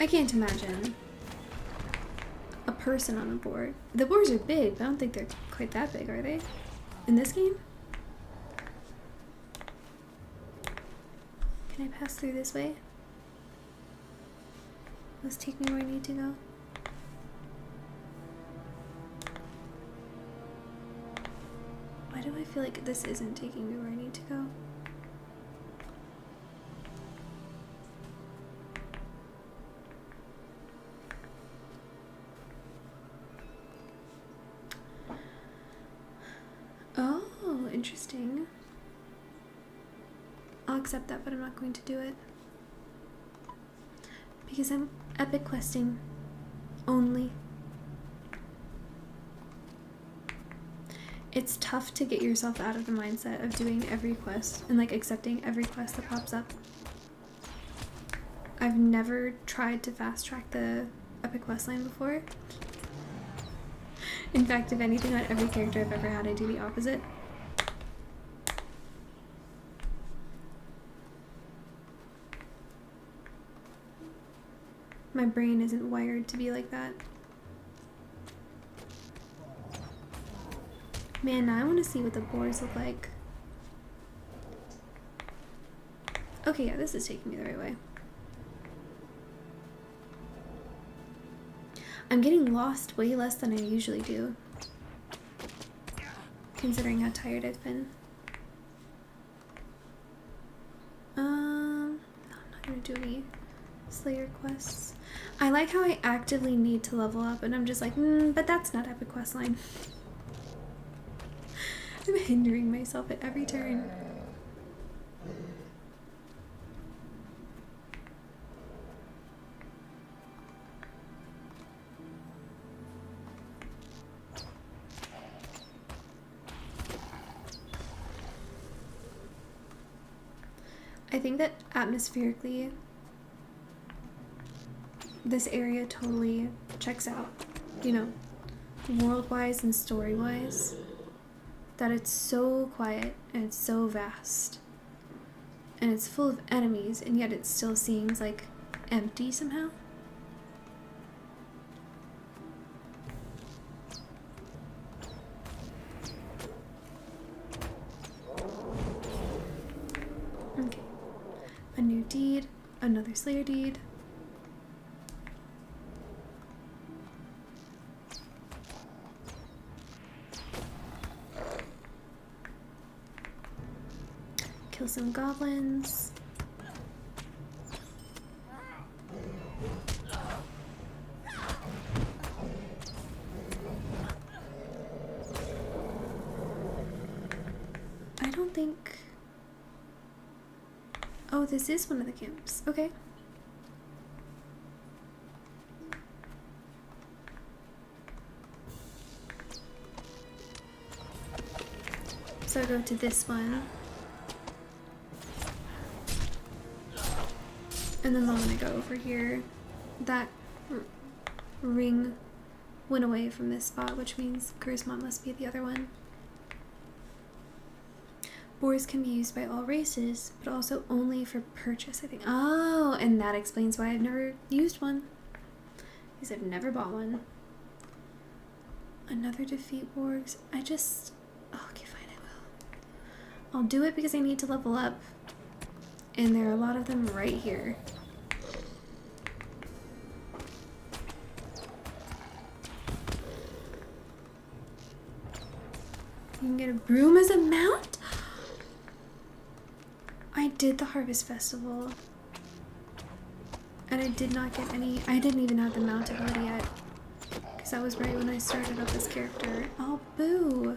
I can't imagine a person on a board. The boars are big, but I don't think they're quite that big, are they? In this game? Can I pass through this way? Let's take me where I need to go. Why do I feel like this isn't taking me where I need to go? Oh, interesting. I'll accept that, but I'm not going to do it. Because I'm epic questing only. It's tough to get yourself out of the mindset of doing every quest and like accepting every quest that pops up. I've never tried to fast track the epic quest line before. In fact, if anything, on every character I've ever had, I do the opposite. My brain isn't wired to be like that. Man, now I want to see what the boars look like. Okay, yeah, this is taking me the right way. I'm getting lost way less than I usually do, considering how tired I've been. No, I'm not gonna do any Slayer quests. I like how I actively need to level up, and I'm just like, but that's not epic quest line. I'm hindering myself at every turn. I think that atmospherically, this area totally checks out, you know, world-wise and story-wise, that it's so quiet and it's so vast and it's full of enemies, and yet it still seems like empty somehow. Okay, a new deed, another Slayer deed. Kill some goblins. don't think... Oh, this is one of the camps. Okay. So I go to this one. And then the one I go over here, that ring went away from this spot, which means Charisma must be the other one. Boars can be used by all races, but also only for purchase, I think. Oh, and that explains why I've never used one. Because I've never bought one. Another defeat wargs. Oh, okay, fine, I will. I'll do it because I need to level up. And there are a lot of them right here. You can get a broom as a mount? I did the Harvest Festival. And I did not get any... I didn't even have the mount ability yet. Because that was right when I started up this character. Oh, boo!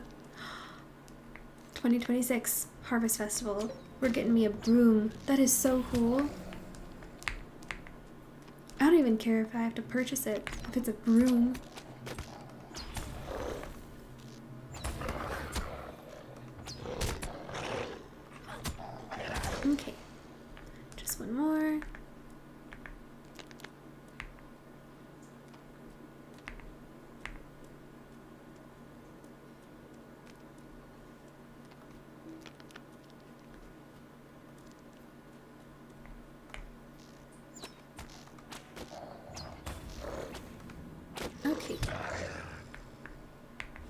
2026 Harvest Festival. We're getting me a broom. That is so cool. I don't even care if I have to purchase it. If it's a broom. Okay. Just one more. Okay.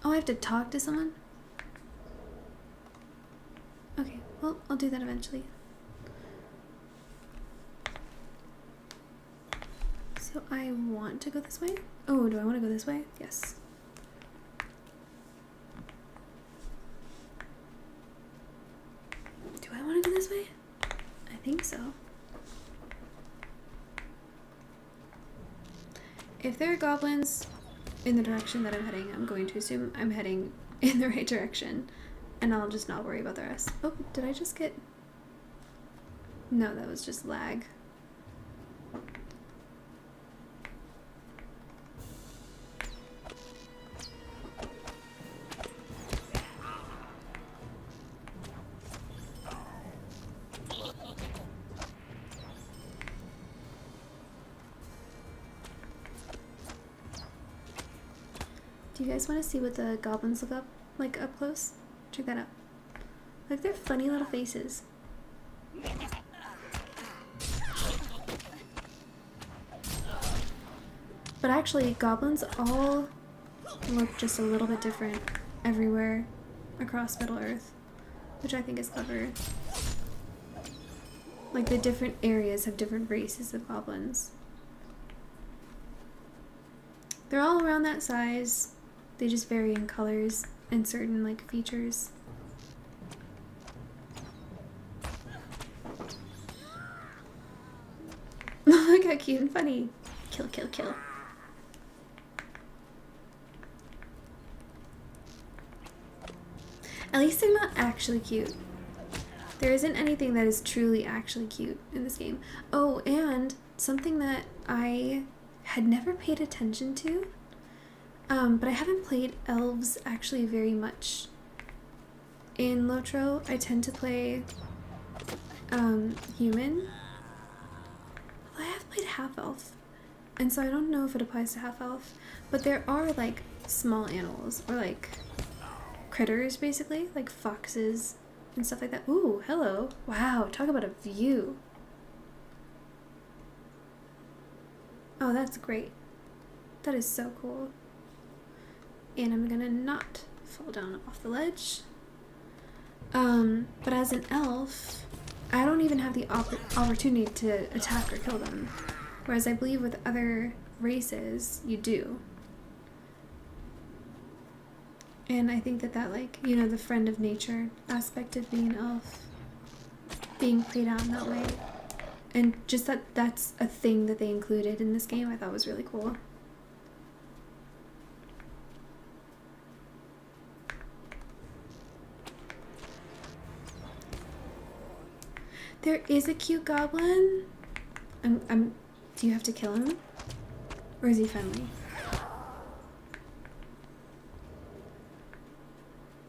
Oh, I have to talk to someone? Okay, well, I'll do that eventually. So I want to go this way? Oh, do I want to go this way? Yes. Do I want to go this way? I think so. If there are goblins in the direction that I'm heading, I'm going to assume I'm heading in the right direction. And I'll just not worry about the rest. Oh, did I just get... No, that was just lag. Do you guys want to see what the goblins look like up close? Check that out. Like their funny little faces. But actually, goblins all look just a little bit different everywhere across Middle-earth, which I think is clever. Like the different areas have different races of goblins. They're all around that size. They just vary in colors and certain like features. Look how cute and funny. Kill, kill, kill. At least they're not actually cute. There isn't anything that is truly actually cute in this game. Oh, and something that I had never paid attention to, but I haven't played elves actually very much. In LOTRO, I tend to play human. I have played half-elf, and so I don't know if it applies to half-elf, but there are like small animals, or like critters basically, like foxes and stuff like that. Ooh, hello. Wow, talk about a view. Oh, that's great. That is so cool. And I'm gonna not fall down off the ledge. But as an elf, I don't even have the opportunity to attack or kill them. Whereas I believe with other races, you do. And I think that like, you know, the friend of nature aspect of being an elf being played out in that way. And just that's a thing that they included in this game I thought was really cool. There is a cute goblin. Do you have to kill him? Or is he friendly?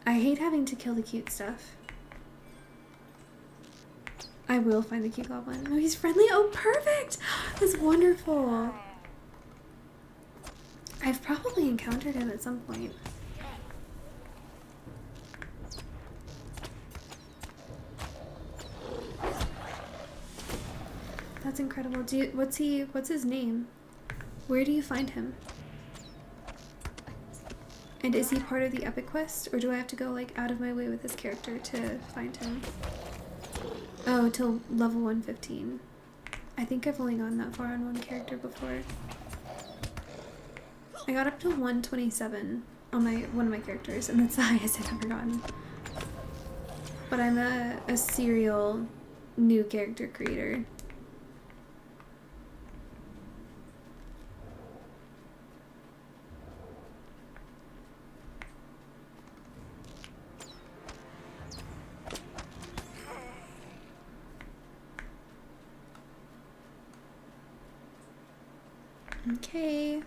I hate having to kill the cute stuff. I will find the cute goblin. Oh, he's friendly? Oh, perfect! That's wonderful. I've probably encountered him at some point. That's incredible. What's his name? Where do you find him? And is he part of the epic quest, or do I have to go like out of my way with this character to find him? Oh, till level 115. I think I've only gone that far on one character before. I got up to 127 on one of my characters, and that's the highest I've ever gotten. But I'm a serial new character creator. Okay.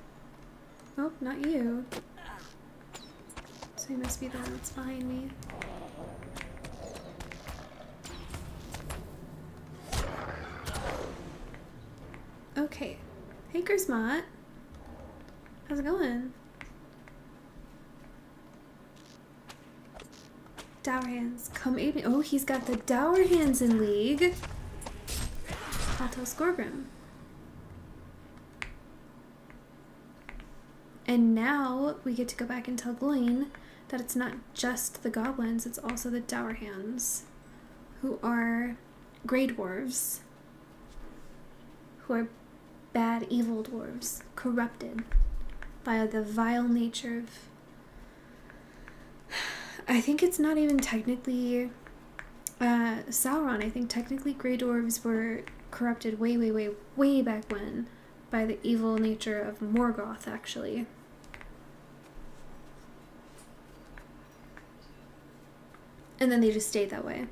Oh, not you. So he must be the one that's behind me. Okay. Hey, Grismot. How's it going? Dour Hands, come aid me. Oh, he's got the Dour Hands in League. I'll tell Scorgrim. And now we get to go back and tell Gloin that it's not just the goblins, it's also the Dour Hands, who are grey dwarves, who are bad, evil dwarves, corrupted by the vile nature of... I think it's not even technically Sauron. I think technically grey dwarves were corrupted way back when by the evil nature of Morgoth, actually. And then they just stayed that way.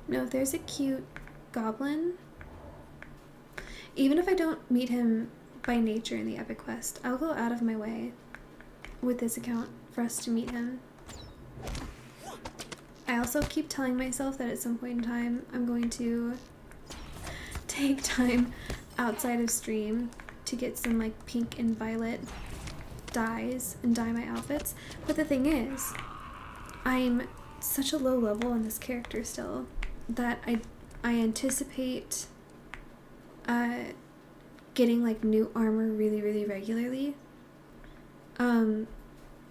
No, if there's a cute goblin, even if I don't meet him by nature in the epic quest, I'll go out of my way with this account for us to meet him. I also keep telling myself that at some point in time I'm going to take time outside of stream to get some like pink and violet dyes and dye my outfits. But the thing is, I'm such a low level on this character still that I anticipate getting like new armor really regularly.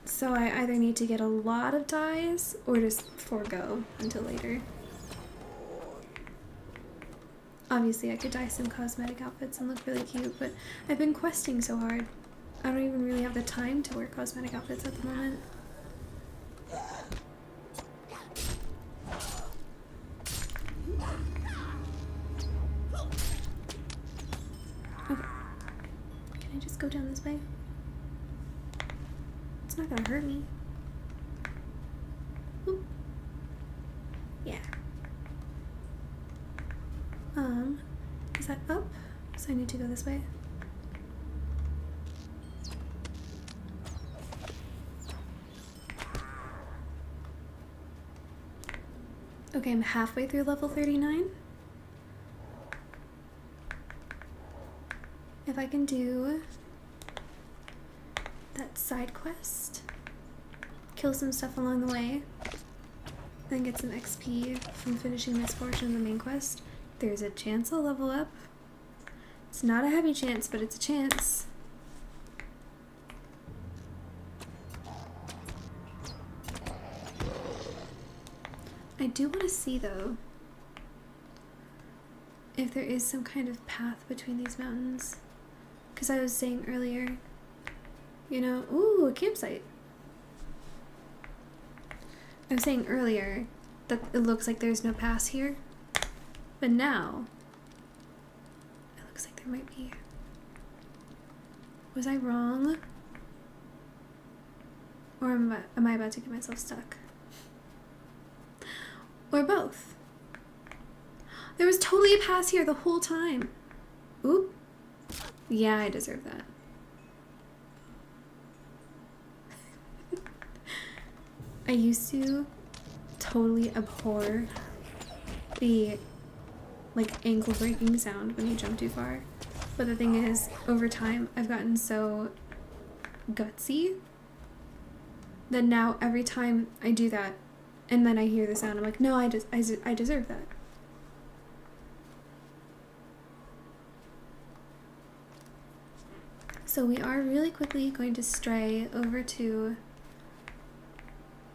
So I either need to get a lot of dyes or just forego until later. Obviously I could dye some cosmetic outfits and look really cute, but I've been questing so hard. I don't even really have the time to wear cosmetic outfits at the moment. Okay. Can I just go down this way? It's not gonna hurt me. Oop. Yeah. Is that up? So I need to go this way. Okay, I'm halfway through level 39. If I can do that side quest, kill some stuff along the way, then get some XP from finishing this portion of the main quest, there's a chance I'll level up. It's not a heavy chance, but it's a chance. I do want to see, though, if there is some kind of path between these mountains. Because I was saying earlier, you know, ooh, a campsite. I was saying earlier that it looks like there's no pass here. But now, it looks like there might be. Was I wrong? Or am I about to get myself stuck? Or both? There was totally a pass here the whole time. Oop. Yeah, I deserve that. I used to totally abhor the like ankle breaking sound when you jump too far. But the thing is, over time, I've gotten so gutsy that now every time I do that and then I hear the sound, I'm like, no, I deserve that. So we are really quickly going to stray over to...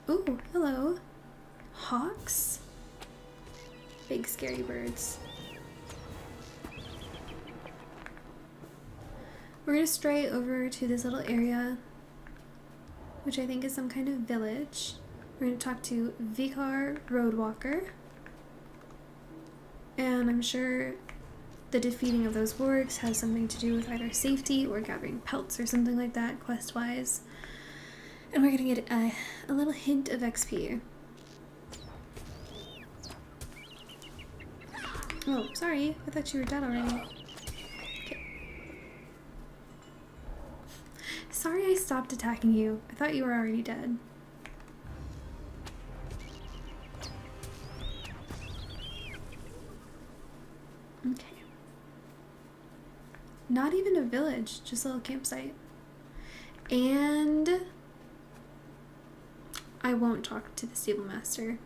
Ooh, hello. Hawks? Big scary birds. We're going to stray over to this little area, which I think is some kind of village. We're going to talk to Vikar Roadwalker. And I'm sure the defeating of those wargs has something to do with either safety or gathering pelts or something like that, quest-wise. And we're going to get a little hint of XP. Oh, sorry. I thought you were dead already. Okay. Sorry I stopped attacking you. I thought you were already dead. Okay. Not even a village, just a little campsite. And I won't talk to the stable master.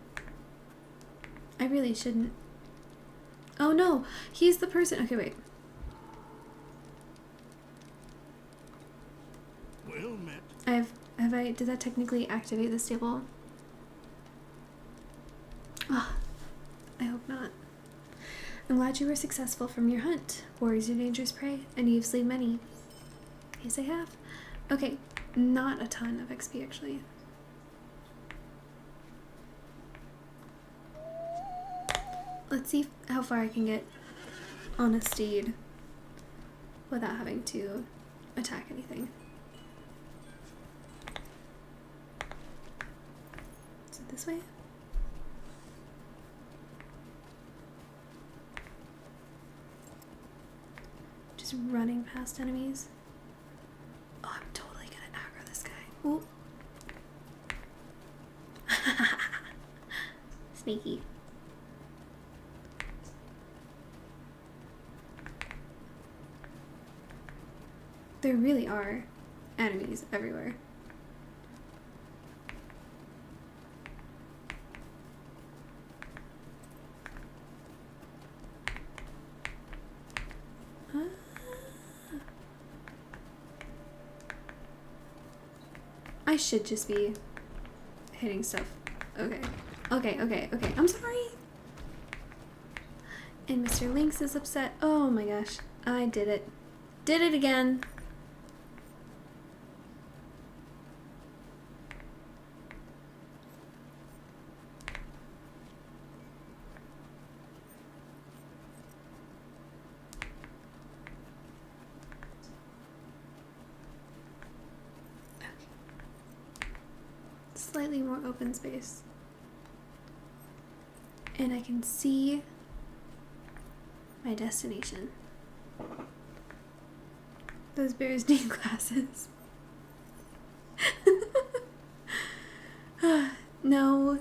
I really shouldn't. Oh no, he's the person. Okay, wait. Well met. Did that technically activate the stable? Ah, I hope not. I'm glad you were successful from your hunt. Warriors are dangerous prey, and you've slain many. Yes, I have. Okay, not a ton of XP actually. Let's see how far I can get on a steed without having to attack anything. Is it this way? Just running past enemies. Oh, I'm totally gonna aggro this guy. Ooh. Sneaky. There really are enemies everywhere. I should just be hitting stuff. Okay. Okay. I'm sorry. And Mr. Lynx is upset. Oh my gosh. I did it. Did it again. Slightly more open space. And I can see my destination. Those bears need glasses. No.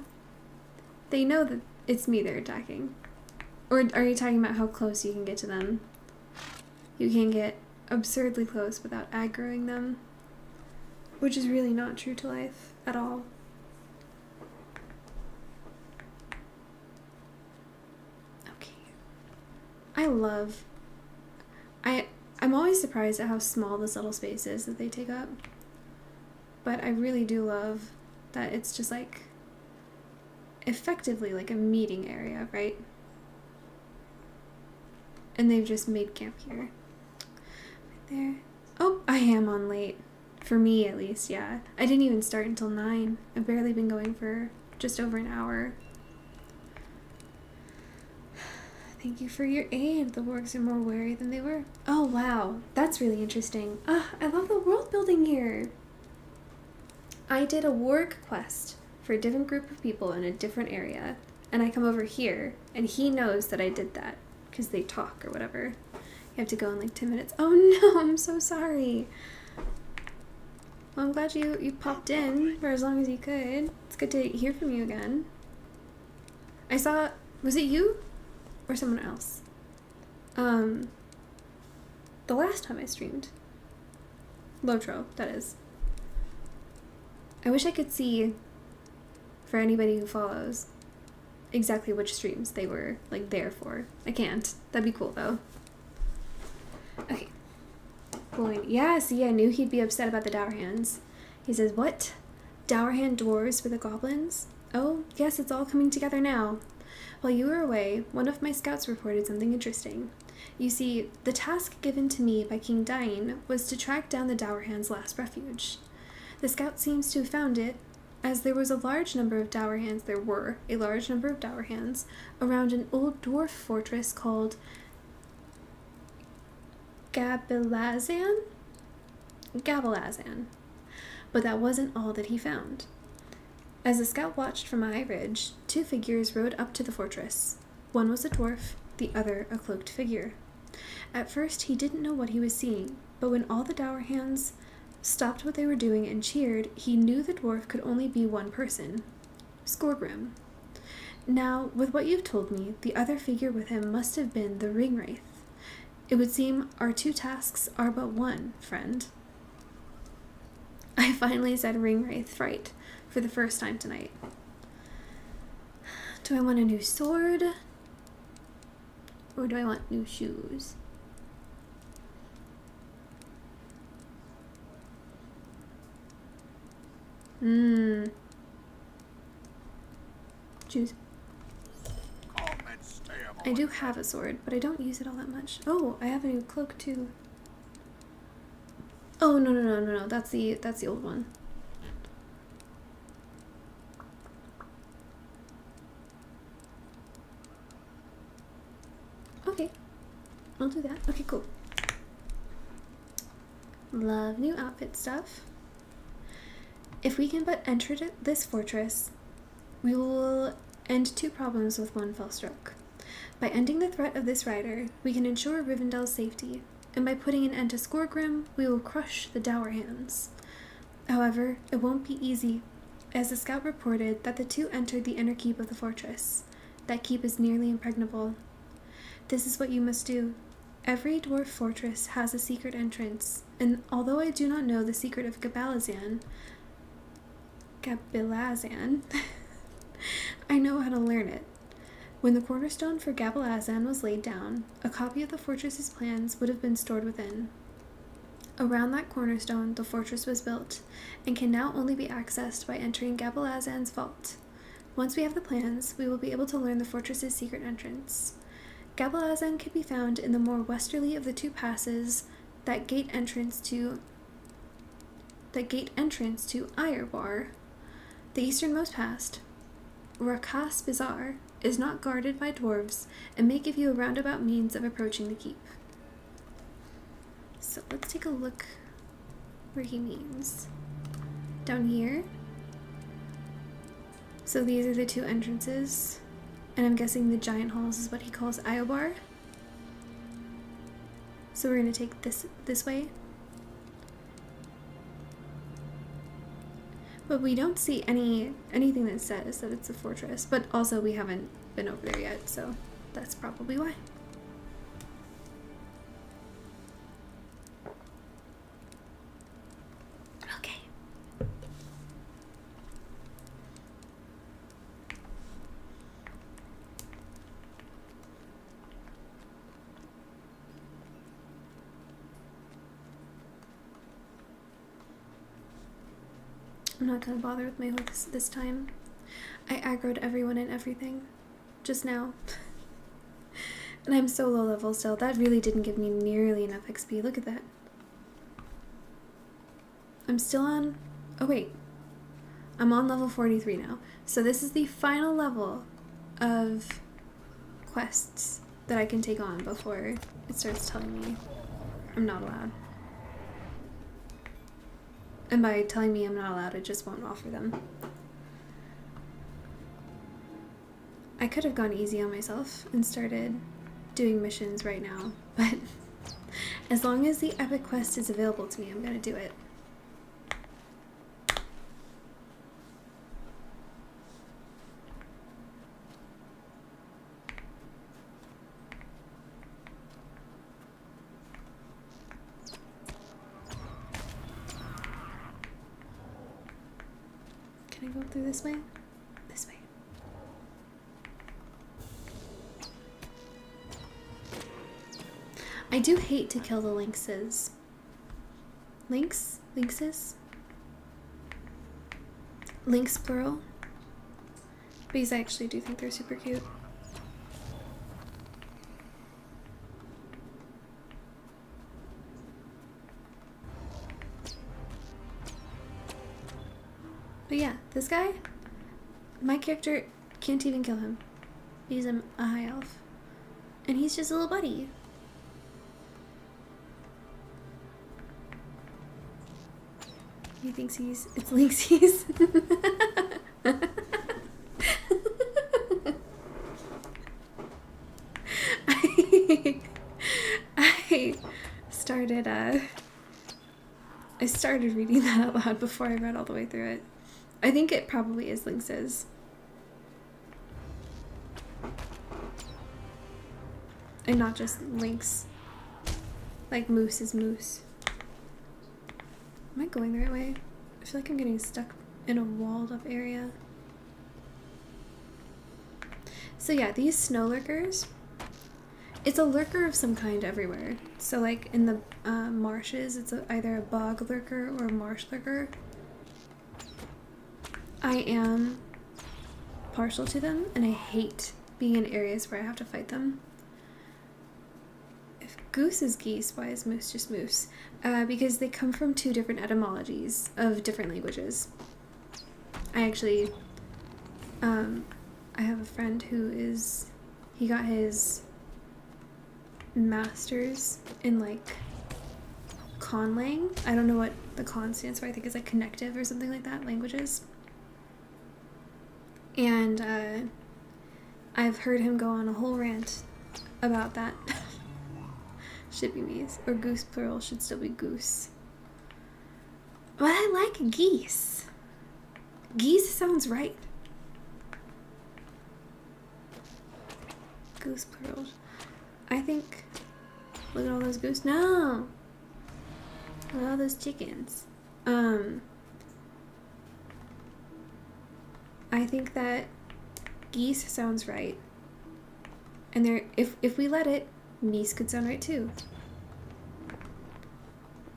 They know that it's me they're attacking. Or are you talking about how close you can get to them? You can get absurdly close without aggroing them. Which is really not true to life at all. I'm always surprised at how small this little space is that they take up. But I really do love that it's just like effectively like a meeting area, right? And they've just made camp here. Right there. Oh, I am on late. For me at least, yeah. I didn't even start until 9. I've barely been going for just over an hour. Thank you for your aid. The wargs are more wary than they were. Oh, wow. That's really interesting. I love the world building here. I did a warg quest for a different group of people in a different area. And I come over here, and he knows that I did that. Because they talk or whatever. You have to go in like 10 minutes. Oh no, I'm so sorry. Well, I'm glad you popped in for as long as you could. It's good to hear from you again. I saw... Was it you? Or someone else? The last time I streamed. LOTRO, that is. I wish I could see, for anybody who follows, exactly which streams they were, like, there for. I can't. That'd be cool, though. Okay. Lloyd. Yeah, see, I knew he'd be upset about the Dour Hands. He says, what? Dour Hand dwarves were the goblins? Oh, yes, it's all coming together now. While you were away, one of my scouts reported something interesting. You see, the task given to me by King Dain was to track down the Dour Hand's last refuge. The scout seems to have found it, as there were a large number of Dour Hands around an old dwarf fortress called Gabalazan? Gabalazan. But that wasn't all that he found. As the scout watched from a high ridge, 2 figures rode up to the fortress. One was a dwarf, the other a cloaked figure. At first he didn't know what he was seeing, but when all the Dour Hands stopped what they were doing and cheered, he knew the dwarf could only be one person. Skorgrim. Now, with what you've told me, the other figure with him must have been the Ringwraith. It would seem our 2 tasks are but one, friend. I finally said Ringwraith right for the first time tonight. Do I want a new sword? Or do I want new shoes? Shoes. I do have a sword, but I don't use it all that much. Oh, I have a new cloak too. Oh, no. That's the old one. Okay. I'll do that. Okay, cool. Love new outfit stuff. If we can but enter this fortress, we will end 2 problems with one fell stroke. By ending the threat of this rider, we can ensure Rivendell's safety, and by putting an end to Skorgrim, we will crush the Dour Hands. However, it won't be easy, as the scout reported that the 2 entered the inner keep of the fortress. That keep is nearly impregnable. This is what you must do. Every dwarf fortress has a secret entrance, and although I do not know the secret of Gabalazan, I know how to learn it. When the cornerstone for Gabalazan was laid down, a copy of the fortress's plans would have been stored within. Around that cornerstone, the fortress was built, and can now only be accessed by entering Gabalazan's vault. Once we have the plans, we will be able to learn the fortress's secret entrance. Gabalazan can be found in the more westerly of the 2 passes that gate entrance to Irebar. The easternmost pass, Rakas Bazaar, is not guarded by dwarves and may give you a roundabout means of approaching the keep. So let's take a look where he means. Down here. So these are the 2 entrances, and I'm guessing the giant halls is what he calls Iobar. So we're going to take this way. But we don't see anything that says that it's a fortress. But also we haven't been over there yet, so that's probably why. Okay. I'm not gonna bother with my hooks this time. I aggroed everyone and everything just now. And I'm so low level still. That really didn't give me nearly enough XP. Look at that. I'm still on... Oh wait. I'm on level 43 now. So this is the final level of quests that I can take on before it starts telling me I'm not allowed. And by telling me I'm not allowed, it just won't offer them. I could have gone easy on myself and started doing missions right now, but as long as the epic quest is available to me, I'm gonna do it. Can I go through this way? This way. I do hate to kill the lynxes. Lynx? Lynxes? Lynx plural. Because I actually do think they're super cute. But yeah, this guy, my character can't even kill him because I'm a high elf. And he's just a little buddy. He thinks it's Lynxies. I started reading that out loud before I read all the way through it. I think it probably is lynxes. And not just lynx. Like moose is moose. Am I going the right way? I feel like I'm getting stuck in a walled up area. So yeah, these snow lurkers, it's a lurker of some kind everywhere. So like in the marshes, it's either a bog lurker or a marsh lurker. I am partial to them, and I hate being in areas where I have to fight them. If goose is geese, why is moose just moose? Because they come from two different etymologies of different languages. I actually, I have a friend who he got his master's in like conlang. I don't know what the con stands for. I think it's like connective or something like that, languages. And I've heard him go on a whole rant about that. Should be meese, or goose plural should still be goose. But I like geese. Geese sounds right. Goose plural. I think, look at all those goose. No! Look at all those chickens. I think that geese sounds right. And there, if we let it, meese could sound right too.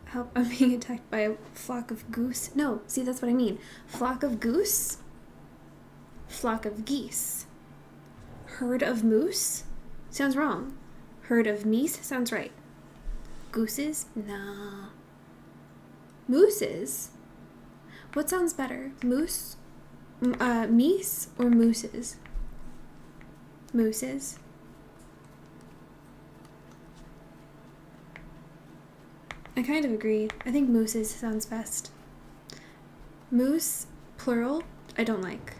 Help, I'm being attacked by a flock of goose. No, see, that's what I mean. Flock of goose. Flock of geese. Herd of moose? Sounds wrong. Herd of meese sounds right. Gooses? No. Mooses? What sounds better? Moose? Meese or mooses? Mooses. I kind of agree. I think mooses sounds best. Moose, plural, I don't like.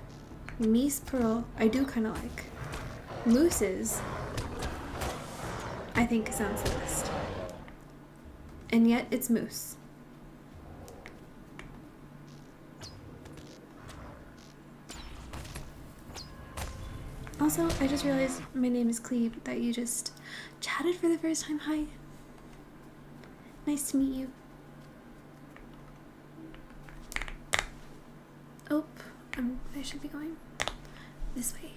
Meese, plural, I do kind of like. Mooses, I think sounds the best. And yet, it's moose. Also, I just realized my name is Cleve, that you just chatted for the first time. Hi. Nice to meet you. Oh, I should be going this way.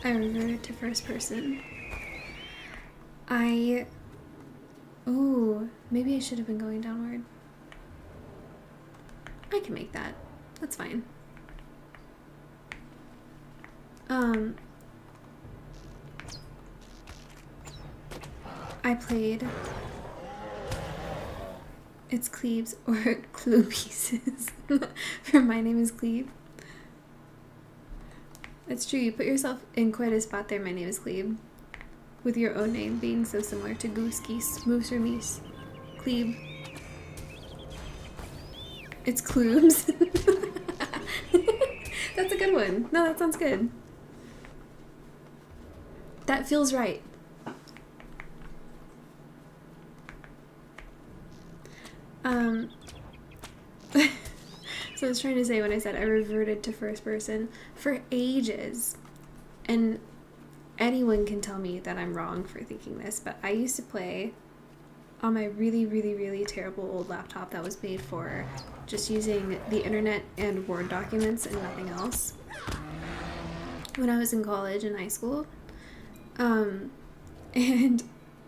I reverted to first person. Ooh, maybe I should have been going downward. I can make that. That's fine. I played It's Cleaves or Clue Pieces. For my name is Cleve. It's true, you put yourself in quite a spot there, my name is Cleve. With your own name being so similar to Goose, Geese, Moose, or Meese. Cleve. It's Clubes. That's a good one. No, that sounds good. That feels right. So I was trying to say when I said I reverted to first person for ages, and anyone can tell me that I'm wrong for thinking this, but I used to play on my really, really, really terrible old laptop that was made for just using the internet and Word documents and nothing else when I was in college and high school. And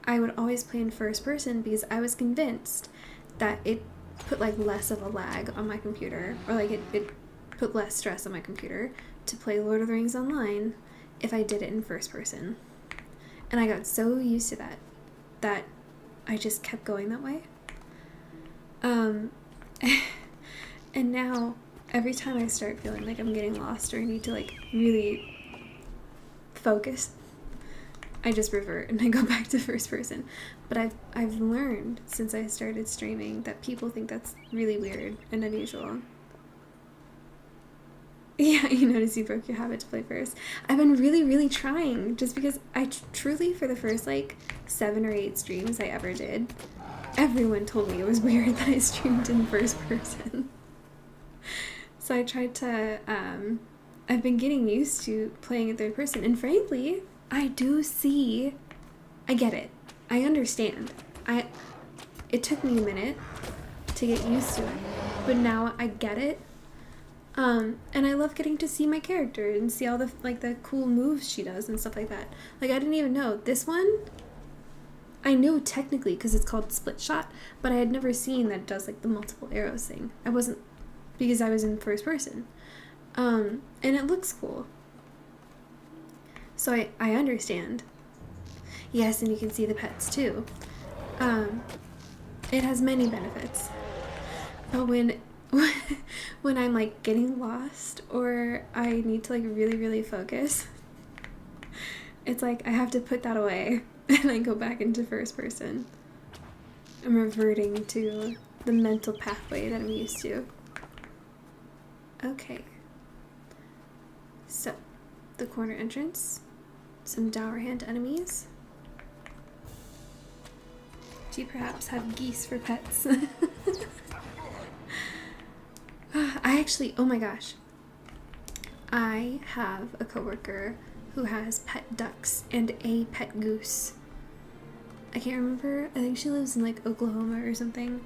I would always play in first person because I was convinced that it put like less of a lag on my computer, or like it put less stress on my computer to play Lord of the Rings online if I did it in first person. And I got so used to that I just kept going that way. And now every time I start feeling like I'm getting lost or I need to like really focus, I just revert and I go back to first person. But I've learned since I started streaming that people think that's really weird and unusual. Yeah, you notice you broke your habit to play first. I've been really, really trying, just because I truly, for the first like 7 or 8 streams I ever did, everyone told me it was weird that I streamed in first person. So I tried to, I've been getting used to playing in third person, and frankly, I get it. I understand. It took me a minute to get used to it, but now I get it. And I love getting to see my character and see all the the cool moves she does and stuff like that. Like, I didn't even know this one. I knew technically because it's called split shot, but I had never seen that it does like the multiple arrows thing. I wasn't, because I was in first person. And it looks cool. So I understand. Yes, and you can see the pets too. It has many benefits. But when I'm like getting lost or I need to like really, really focus, it's like I have to put that away and I go back into first person. I'm reverting to the mental pathway that I'm used to. Okay. So, the corner entrance. Some dour hand enemies. Do you perhaps have geese for pets? I actually, oh my gosh. I have a coworker who has pet ducks and a pet goose. I can't remember. I think she lives in like Oklahoma or something,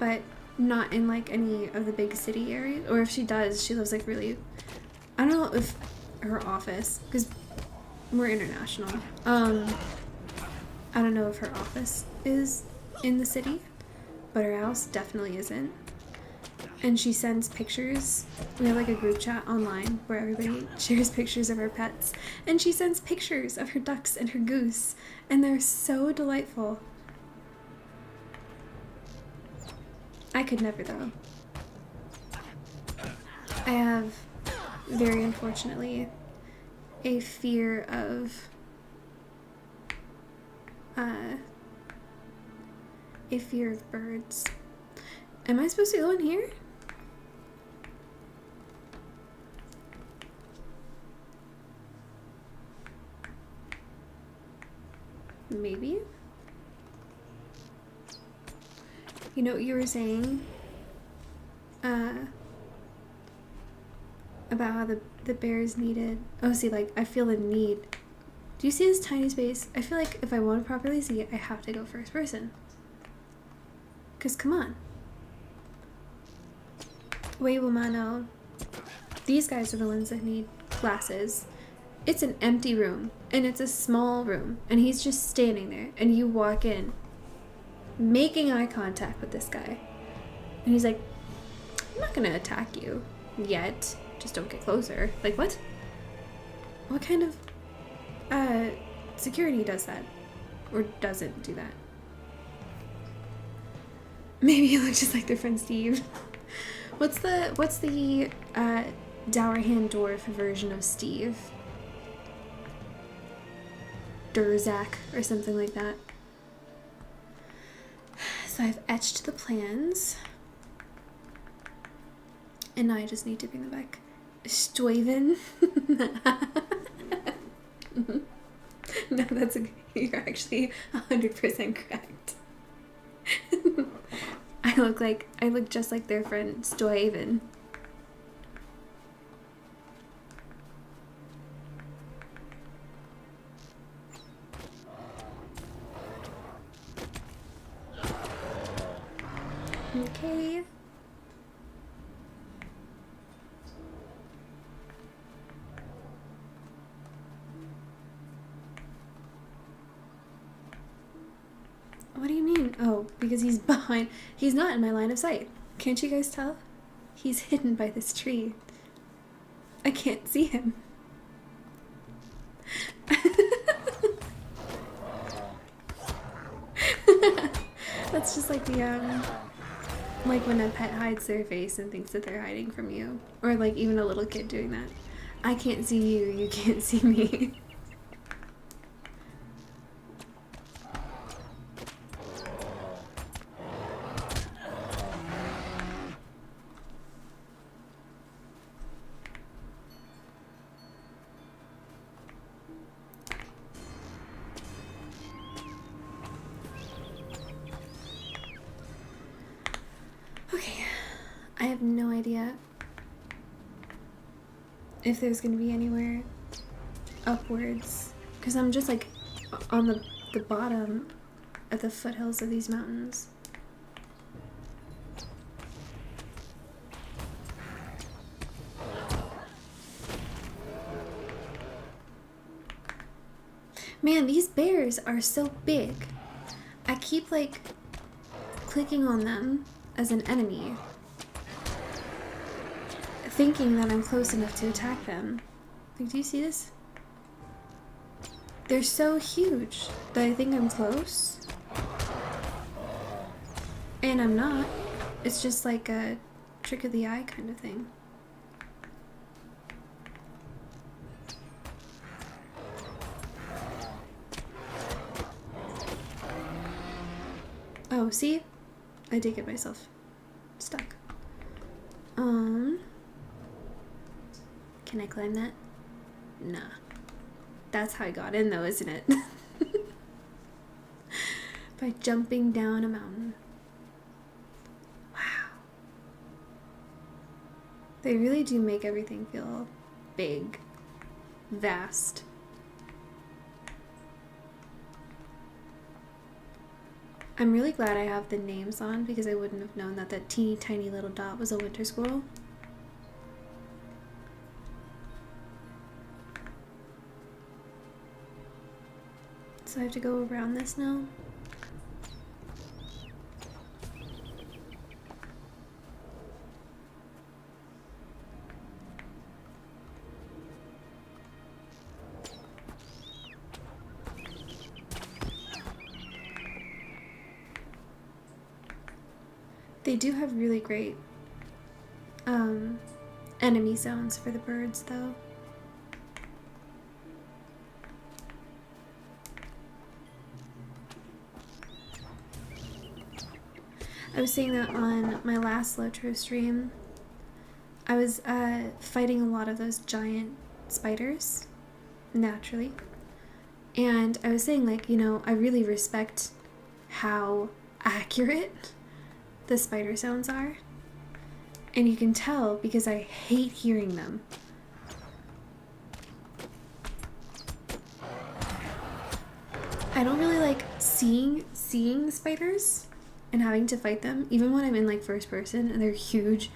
but not in like any of the big city areas. Or if she does, she lives like really, I don't know if her office, because we're international. I don't know if her office is in the city, but her house definitely isn't. And she sends pictures. We have like a group chat online where everybody shares pictures of her pets. And she sends pictures of her ducks and her goose. And they're so delightful. I could never, though. I have, very unfortunately, a fear of birds. Am I supposed to go in here? Maybe? You know what you were saying? About how the bears needed... Oh, see, like, I feel the need. Do you see this tiny space? I feel like if I want to properly see it, I have to go first person. Because, come on. Huevo mano. These guys are the ones that need glasses. It's an empty room, and it's a small room, and he's just standing there, and you walk in, making eye contact with this guy. And he's like, I'm not gonna attack you yet. Just don't get closer. Like, what? What kind of security does that? Or doesn't do that? Maybe you look just like their friend Steve. What's the Dowerhand dwarf version of Steve? Durzak or something like that. So I've etched the plans. And now I just need to bring them back. Stuyven. No, that's you're actually 100% correct. I look just like their friend Stuyven. Okay. What do you mean? Oh, because he's behind. He's not in my line of sight. Can't you guys tell? He's hidden by this tree. I can't see him. That's just like the like when a pet hides their face and thinks that they're hiding from you, or like even a little kid doing that. I can't see you, you can't see me. I have no idea if there's gonna be anywhere upwards, because I'm just like on the bottom at the foothills of these mountains. Man, these bears are so big. I keep like clicking on them as an enemy, thinking that I'm close enough to attack them. Like, do you see this? They're so huge that I think I'm close. And I'm not. It's just like a trick of the eye kind of thing. Oh, see? I did get myself stuck. Can I climb that? Nah. That's how I got in though, isn't it? By jumping down a mountain. Wow. They really do make everything feel big, vast. I'm really glad I have the names on, because I wouldn't have known that that teeny tiny little dot was a winter squirrel. So I have to go around this now. They do have really great enemy zones for the birds, though. I was saying that on my last LOTRO stream. I was fighting a lot of those giant spiders, naturally. And I was saying, like, you know, I really respect how accurate the spider sounds are. And you can tell because I hate hearing them. I don't really like seeing spiders and having to fight them, even when I'm in like first person and they're huge.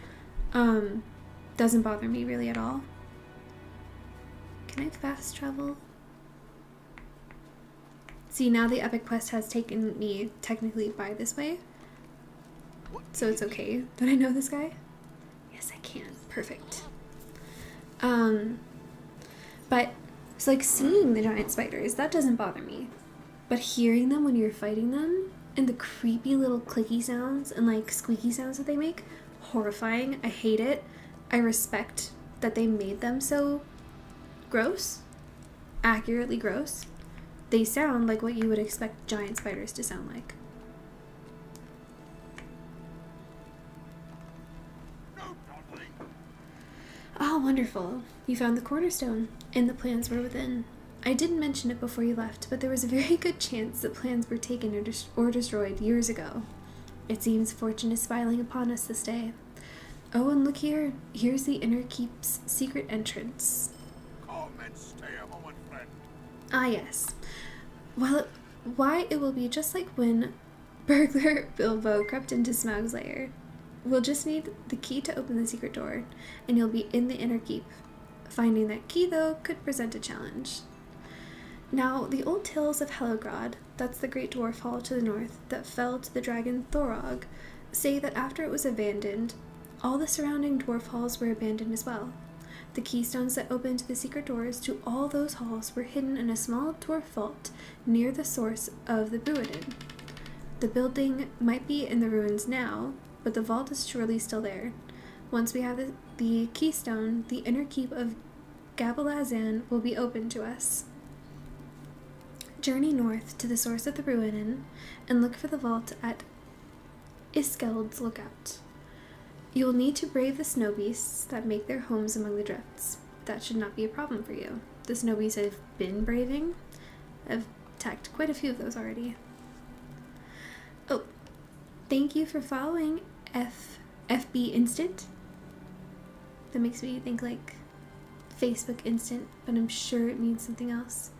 Doesn't bother me really at all. Can I fast travel? See, now the epic quest has taken me technically by this way. So it's okay that I know this guy. Yes, I can. Perfect. But it's like seeing the giant spiders, that doesn't bother me. But hearing them when you're fighting them, And the creepy little clicky sounds and like squeaky sounds that they make, horrifying. I hate it. I respect that they made them so gross, accurately gross. They sound like what you would expect giant spiders to sound like. Oh, wonderful. You found the cornerstone, and the plans were within. I didn't mention it before you left, but there was a very good chance that plans were taken or destroyed years ago. It seems fortune is smiling upon us this day. Oh, and look here. Here's the inner keep's secret entrance. Come and stay a moment, friend. Ah, yes. Well, why, it will be just like when burglar Bilbo crept into Smaug's lair. We'll just need the key to open the secret door, and you'll be in the inner keep. Finding that key, though, could present a challenge. Now, the old tales of Helogrod, that's the great dwarf hall to the north that fell to the dragon Thorog, say that after it was abandoned, all the surrounding dwarf halls were abandoned as well. The keystones that opened the secret doors to all those halls were hidden in a small dwarf vault near the source of the Buadin. The building might be in the ruins now, but the vault is surely still there. Once we have the keystone, the inner keep of Gabalazan will be open to us. Journey north to the source of the Ruinen and look for the vault at Iskeld's Lookout. You will need to brave the snow beasts that make their homes among the drifts. That should not be a problem for you. The snow beasts I've been braving, I've attacked quite a few of those already. Oh, thank you for following FB Instant. That makes me think like Facebook Instant, but I'm sure it means something else.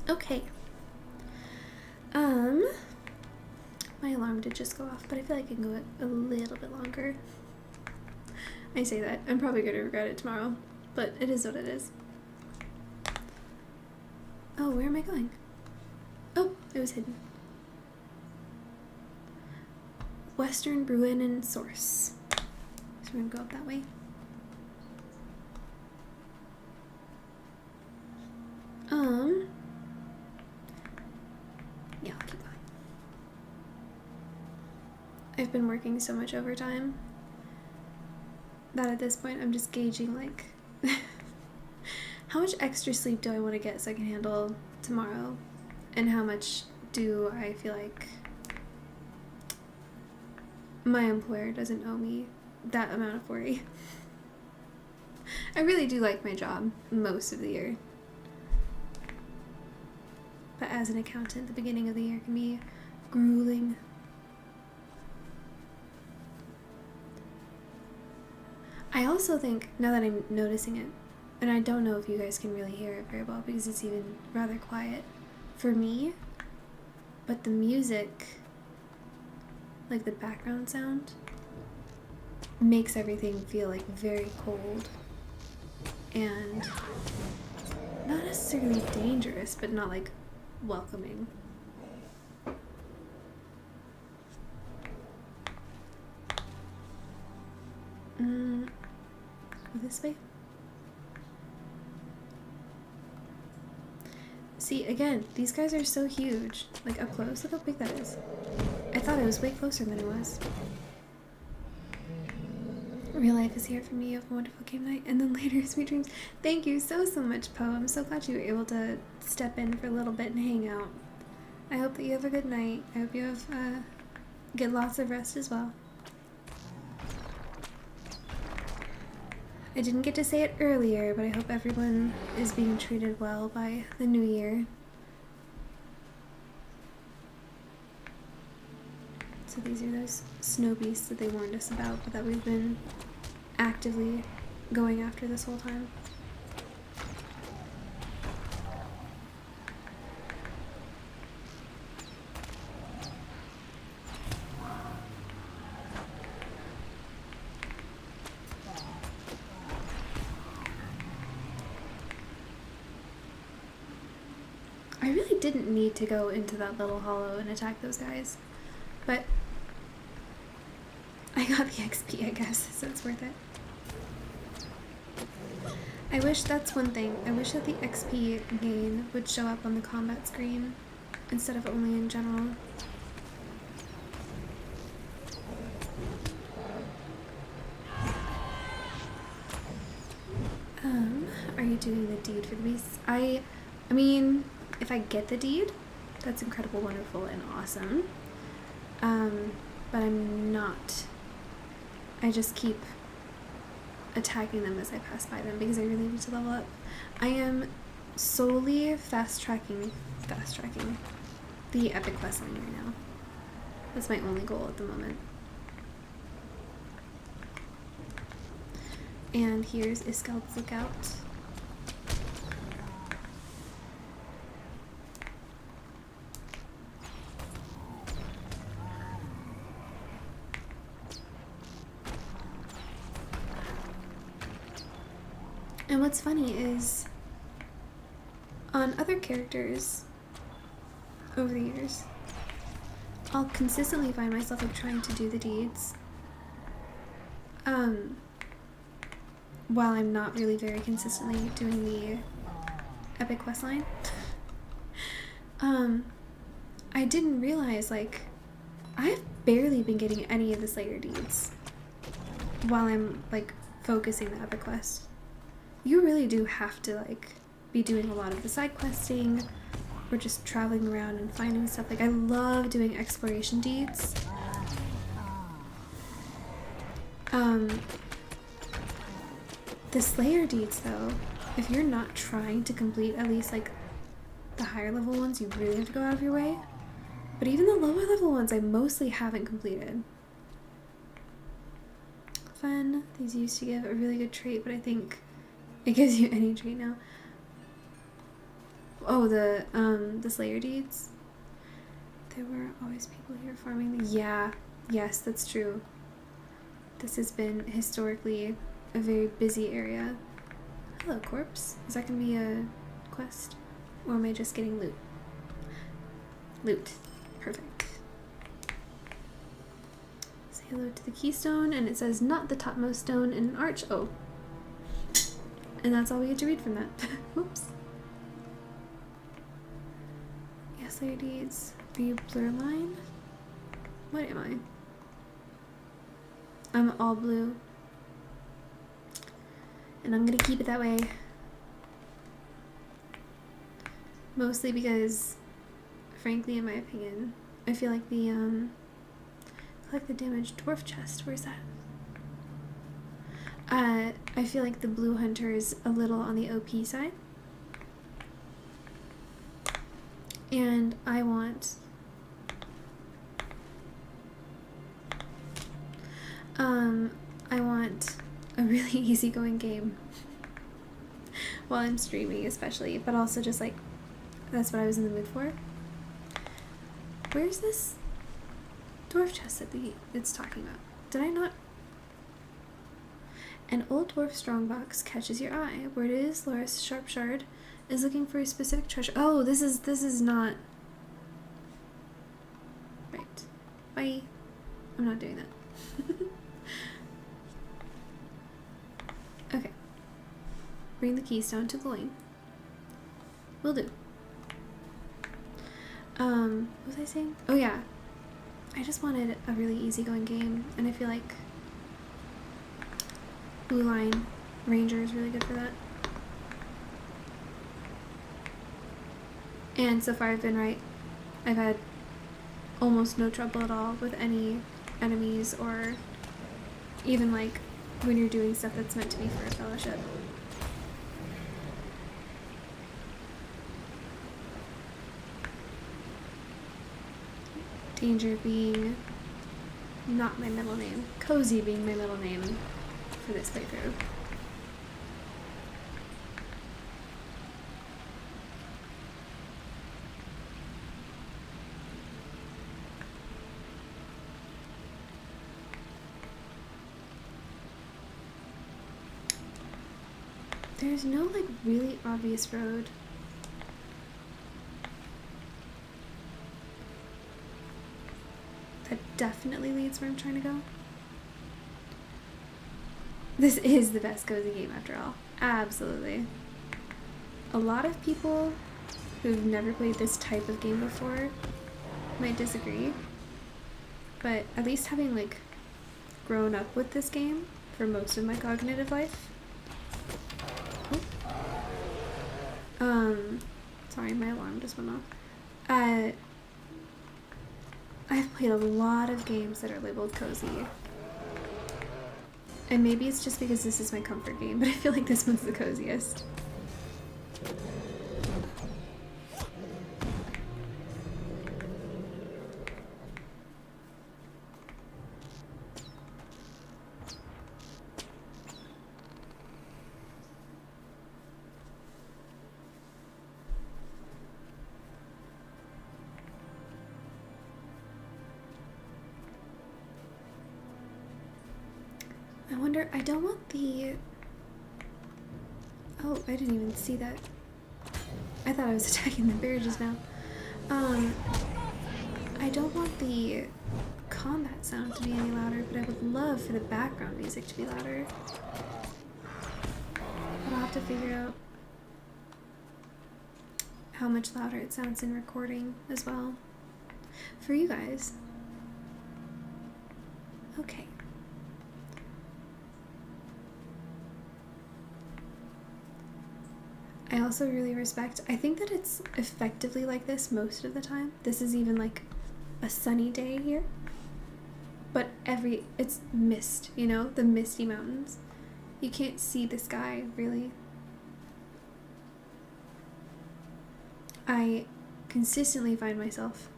Okay. My alarm did just go off, but I feel like I can go a little bit longer. I say that. I'm probably going to regret it tomorrow, but it is what it is. Oh, where am I going? Oh, it was hidden. Western Bruinen Source. So we're going to go up that way. Yeah, I'll keep going. I've been working so much overtime that at this point I'm just gauging like how much extra sleep do I want to get so I can handle tomorrow, and how much do I feel like my employer doesn't owe me that amount of worry. I really do like my job most of the year, but as an accountant, the beginning of the year can be grueling. I also think, now that I'm noticing it, and I don't know if you guys can really hear it very well because it's even rather quiet for me, but the music, like the background sound, makes everything feel like very cold and not necessarily dangerous, but not like welcoming. Go this way. See, again, these guys are so huge. Like, up close, look how big that is. I thought it was way closer than it was. Real life is here for me. You have a wonderful game night, and then later, sweet dreams. Thank you so much, Poe. I'm so glad you were able to step in for a little bit and hang out. I hope that you have a good night. I hope you have, get lots of rest as well. I didn't get to say it earlier, but I hope everyone is being treated well by the new year. So these are those snow beasts that they warned us about, but that we've been actively going after this whole time. I really didn't need to go into that little hollow and attack those guys, but I got the XP, I guess, so it's worth it. I wish that's one thing. I wish that the XP gain would show up on the combat screen instead of only in general. Are you doing the deed for the beasts? I mean, if I get the deed, that's incredible, wonderful, and awesome. But I'm not. I just keep attacking them as I pass by them because I really need to level up. I am solely fast tracking the epic quest line right now. That's my only goal at the moment. And here's Iskald's Lookout. And what's funny is, on other characters over the years, I'll consistently find myself like trying to do the deeds, while I'm not really very consistently doing the epic quest line. I didn't realize, like, I've barely been getting any of the Slayer deeds while I'm like focusing the epic quest. You really do have to like be doing a lot of the side questing or just traveling around and finding stuff. Like, I love doing exploration deeds. The Slayer deeds though, if you're not trying to complete at least like the higher level ones, you really have to go out of your way. But even the lower level ones I mostly haven't completed. Fun. These used to give a really good trait, but I think it gives you any trait now. Oh, the Slayer deeds. There were always people here farming. Yeah, yes, that's true. This has been historically a very busy area. Hello, corpse. Is that gonna be a quest? Or am I just getting loot? Loot. Perfect. Say hello to the keystone, and it says not the topmost stone in an arch. Oh. And that's all we get to read from that. Whoops. Yes, Slayer deeds. Are you blur line? What am I? I'm all blue. And I'm gonna keep it that way. Mostly because, frankly, in my opinion, I feel like the damaged dwarf chest. Where's that? I feel like the blue hunter is a little on the OP side. And I want a really easygoing game while I'm streaming, especially, but also just like that's what I was in the mood for. Where's this dwarf chest that it's talking about? Did I not? An old dwarf strongbox catches your eye. Word is, Loris Sharpshard is looking for a specific treasure. Oh, this is not right. Bye. I'm not doing that. Okay. Bring the keystone to the lane. Will do. What was I saying? Oh yeah. I just wanted a really easygoing game, and I feel like Blue Line Ranger is really good for that. And so far I've been right. I've had almost no trouble at all with any enemies, or even like when you're doing stuff that's meant to be for a fellowship. Danger being not my middle name. Cozy being my middle name for this playthrough. There's no like really obvious road. That definitely leads where I'm trying to go. This is the best cozy game after all. Absolutely. A lot of people who've never played this type of game before might disagree, but at least having like grown up with this game for most of my cognitive life. Sorry, my alarm just went off. I've played a lot of games that are labeled cozy. And maybe it's just because this is my comfort game, but I feel like this one's the coziest. I don't want the... Oh, I didn't even see that. I thought I was attacking the bear just now. I don't want the combat sound to be any louder, but I would love for the background music to be louder. But I'll have to figure out how much louder it sounds in recording as well. For you guys. Okay. I also really respect, I think that it's effectively like this most of the time. This is even like a sunny day here. But it's mist, you know, the misty mountains. You can't see the sky, really. I consistently find myself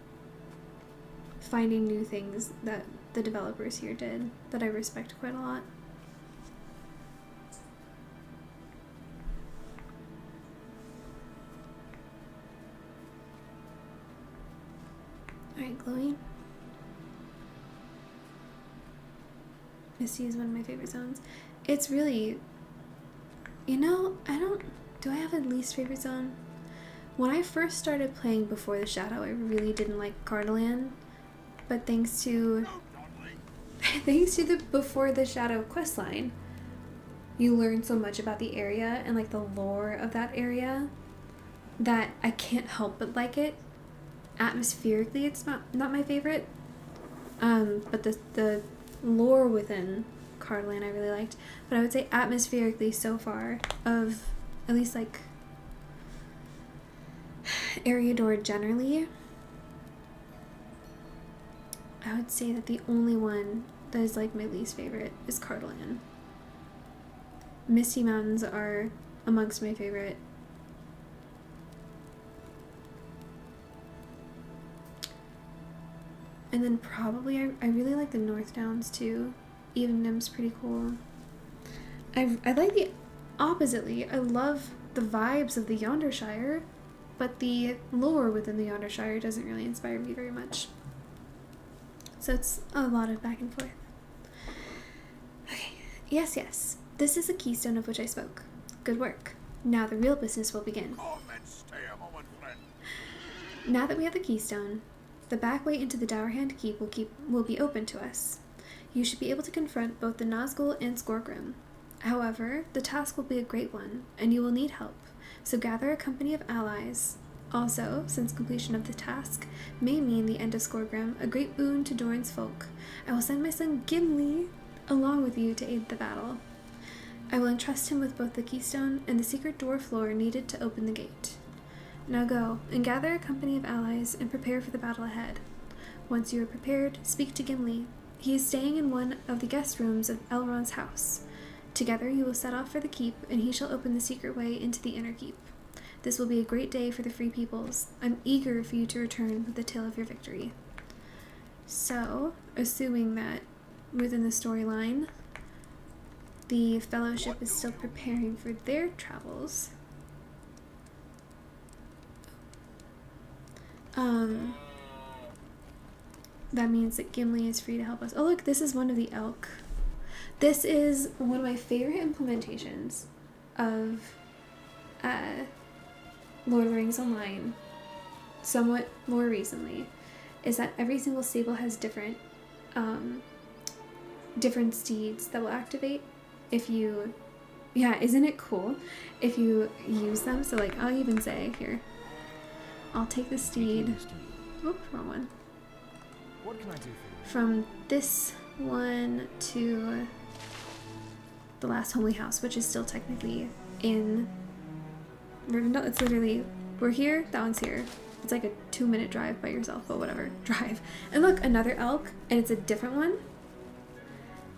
finding new things that the developers here did that I respect quite a lot. Alright, glowing. Misty is one of my favorite zones. It's really, you know, do I have a least favorite zone? When I first started playing Before the Shadow, I really didn't like Gardaland, but thanks to the Before the Shadow questline, you learn so much about the area and like the lore of that area that I can't help but like it. Atmospherically, it's not my favorite, but the lore within Gardaland I really liked. But I would say atmospherically so far, of at least like Eriador generally, I would say that the only one that is like my least favorite is Gardaland. Misty Mountains are amongst my favorite. And then probably I really like the North Downs too. Evennim's pretty cool. I like the oppositely. I love the vibes of the Yondershire, but the lore within the Yondershire doesn't really inspire me very much. So it's a lot of back and forth. Okay, yes. This is a keystone of which I spoke. Good work. Now the real business will begin. Stay a moment, friend. Now that we have the keystone, the back way into the Dowerhand Keep will be open to us. You should be able to confront both the Nazgul and Skorgrim. However, the task will be a great one, and you will need help, so gather a company of allies. Also, since completion of the task may mean the end of Skorgrim, a great boon to Doran's folk, I will send my son Gimli along with you to aid the battle. I will entrust him with both the keystone and the secret dwarf lore needed to open the gate. Now go, and gather a company of allies, and prepare for the battle ahead. Once you are prepared, speak to Gimli. He is staying in one of the guest rooms of Elrond's house. Together you will set off for the keep, and he shall open the secret way into the inner keep. This will be a great day for the free peoples. I'm eager for you to return with the tale of your victory. So, assuming that within the storyline, the Fellowship is still preparing for their travels, that means that Gimli is free to help us. Oh look, this is one of the elk. This is one of my favorite implementations of Lord of the Rings Online, somewhat more recently, is that every single stable has different steeds that will activate if you, yeah, isn't it cool if you use them? So like, I'll even say here, I'll take the steed. Oh, wrong one. What can I do for you? From this one to the last homely house, which is still technically in Rivendell. It's literally, we're here, that one's here. It's like a 2-minute drive by yourself, but whatever, drive. And look, another elk, and it's a different one.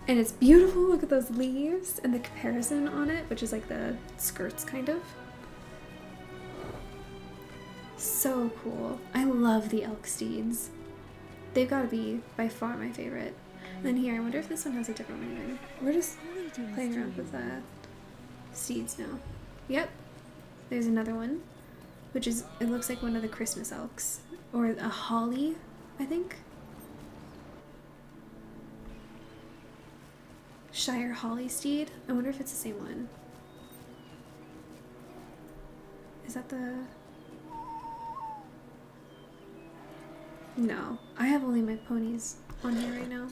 And it's beautiful, look at those leaves and the comparison on it, which is like the skirts kind of. So cool. I love the elk steeds. They've got to be by far my favorite. And then here, I wonder if this one has a different one even. We're just playing around with steeds now. Yep. There's another one, which is, it looks like one of the Christmas elks. Or a holly, I think. Shire holly steed. I wonder if it's the same one. Is that the... No, I have only my ponies on here right now.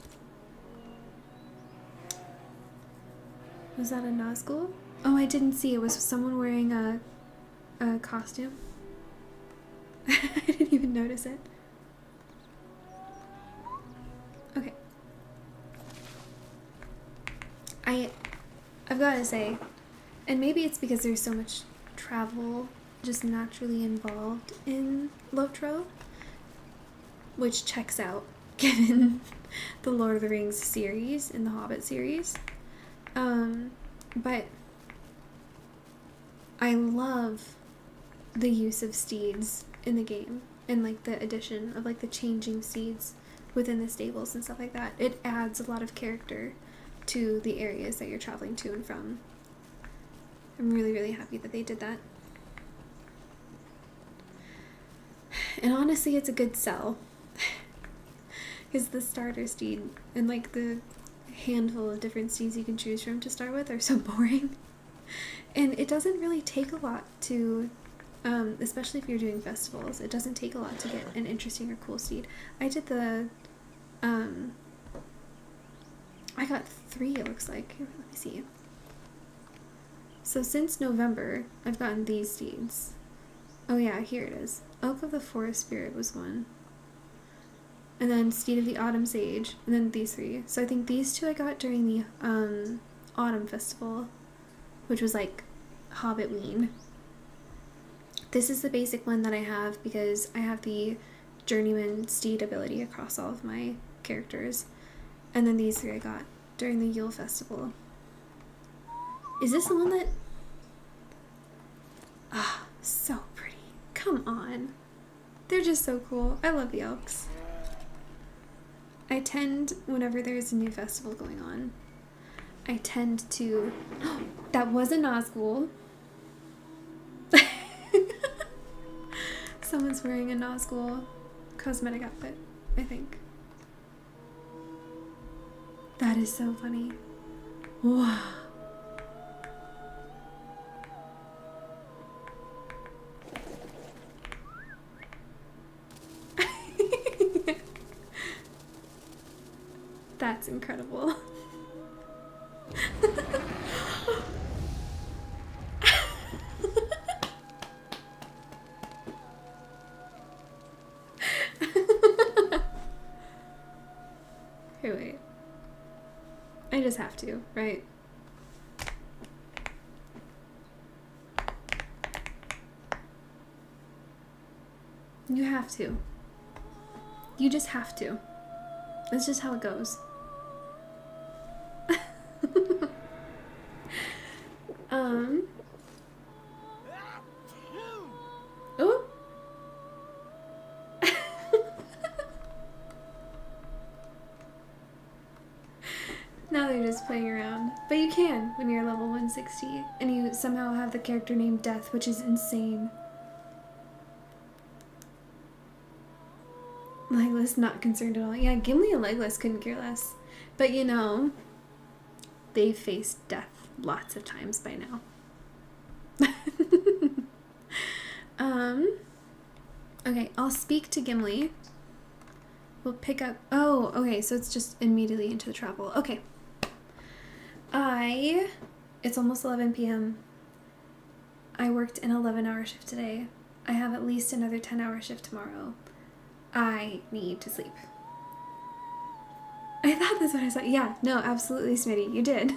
Was that a Nazgul? Oh, I didn't see. It was someone wearing a costume. I didn't even notice it. Okay. I've got to say, and maybe it's because there's so much travel just naturally involved in LOTRO, which checks out given the Lord of the Rings series and the Hobbit series. But I love the use of steeds in the game and like the addition of like the changing steeds within the stables and stuff like that. It adds a lot of character to the areas that you're traveling to and from. I'm really, really happy that they did that. And honestly, it's a good sell. Because the starter steed and like the handful of different steeds you can choose from to start with are so boring. And it doesn't really take a lot to, especially if you're doing festivals, it doesn't take a lot to get an interesting or cool steed. I did the, I got 3, it looks like. Here, let me see. So since November, I've gotten these steeds. Oh yeah, here it is. Oak of the Forest Spirit was one. And then Steed of the Autumn Sage, and then these 3. So I think these 2 I got during the Autumn Festival, which was like Hobbitween. This is the basic one that I have because I have the Journeyman Steed ability across all of my characters. And then these 3 I got during the Yule Festival. Is this the one that... Ah, so pretty. Come on. They're just so cool. I love the elks. I tend, whenever there's a new festival going on, I tend to... That was a Nazgul. Someone's wearing a Nazgul cosmetic outfit, I think. That is so funny. Wow. That's incredible. Okay, wait. I just have to, right? You have to. You just have to. That's just how it goes. Oh. Now they're just playing around. But you can when you're level 160 and you somehow have the character named Death, which is insane. Legless not concerned at all. Yeah, Gimli and Legless couldn't care less. But you know, they've faced death lots of times by now. Okay, I'll speak to Gimli. We'll pick up... Oh, okay, so it's just immediately into the travel. Okay. It's almost 11 p.m. I worked an 11-hour shift today. I have at least another 10-hour shift tomorrow. I need to sleep. I thought that's what I said. Yeah, no, absolutely, Smitty, you did.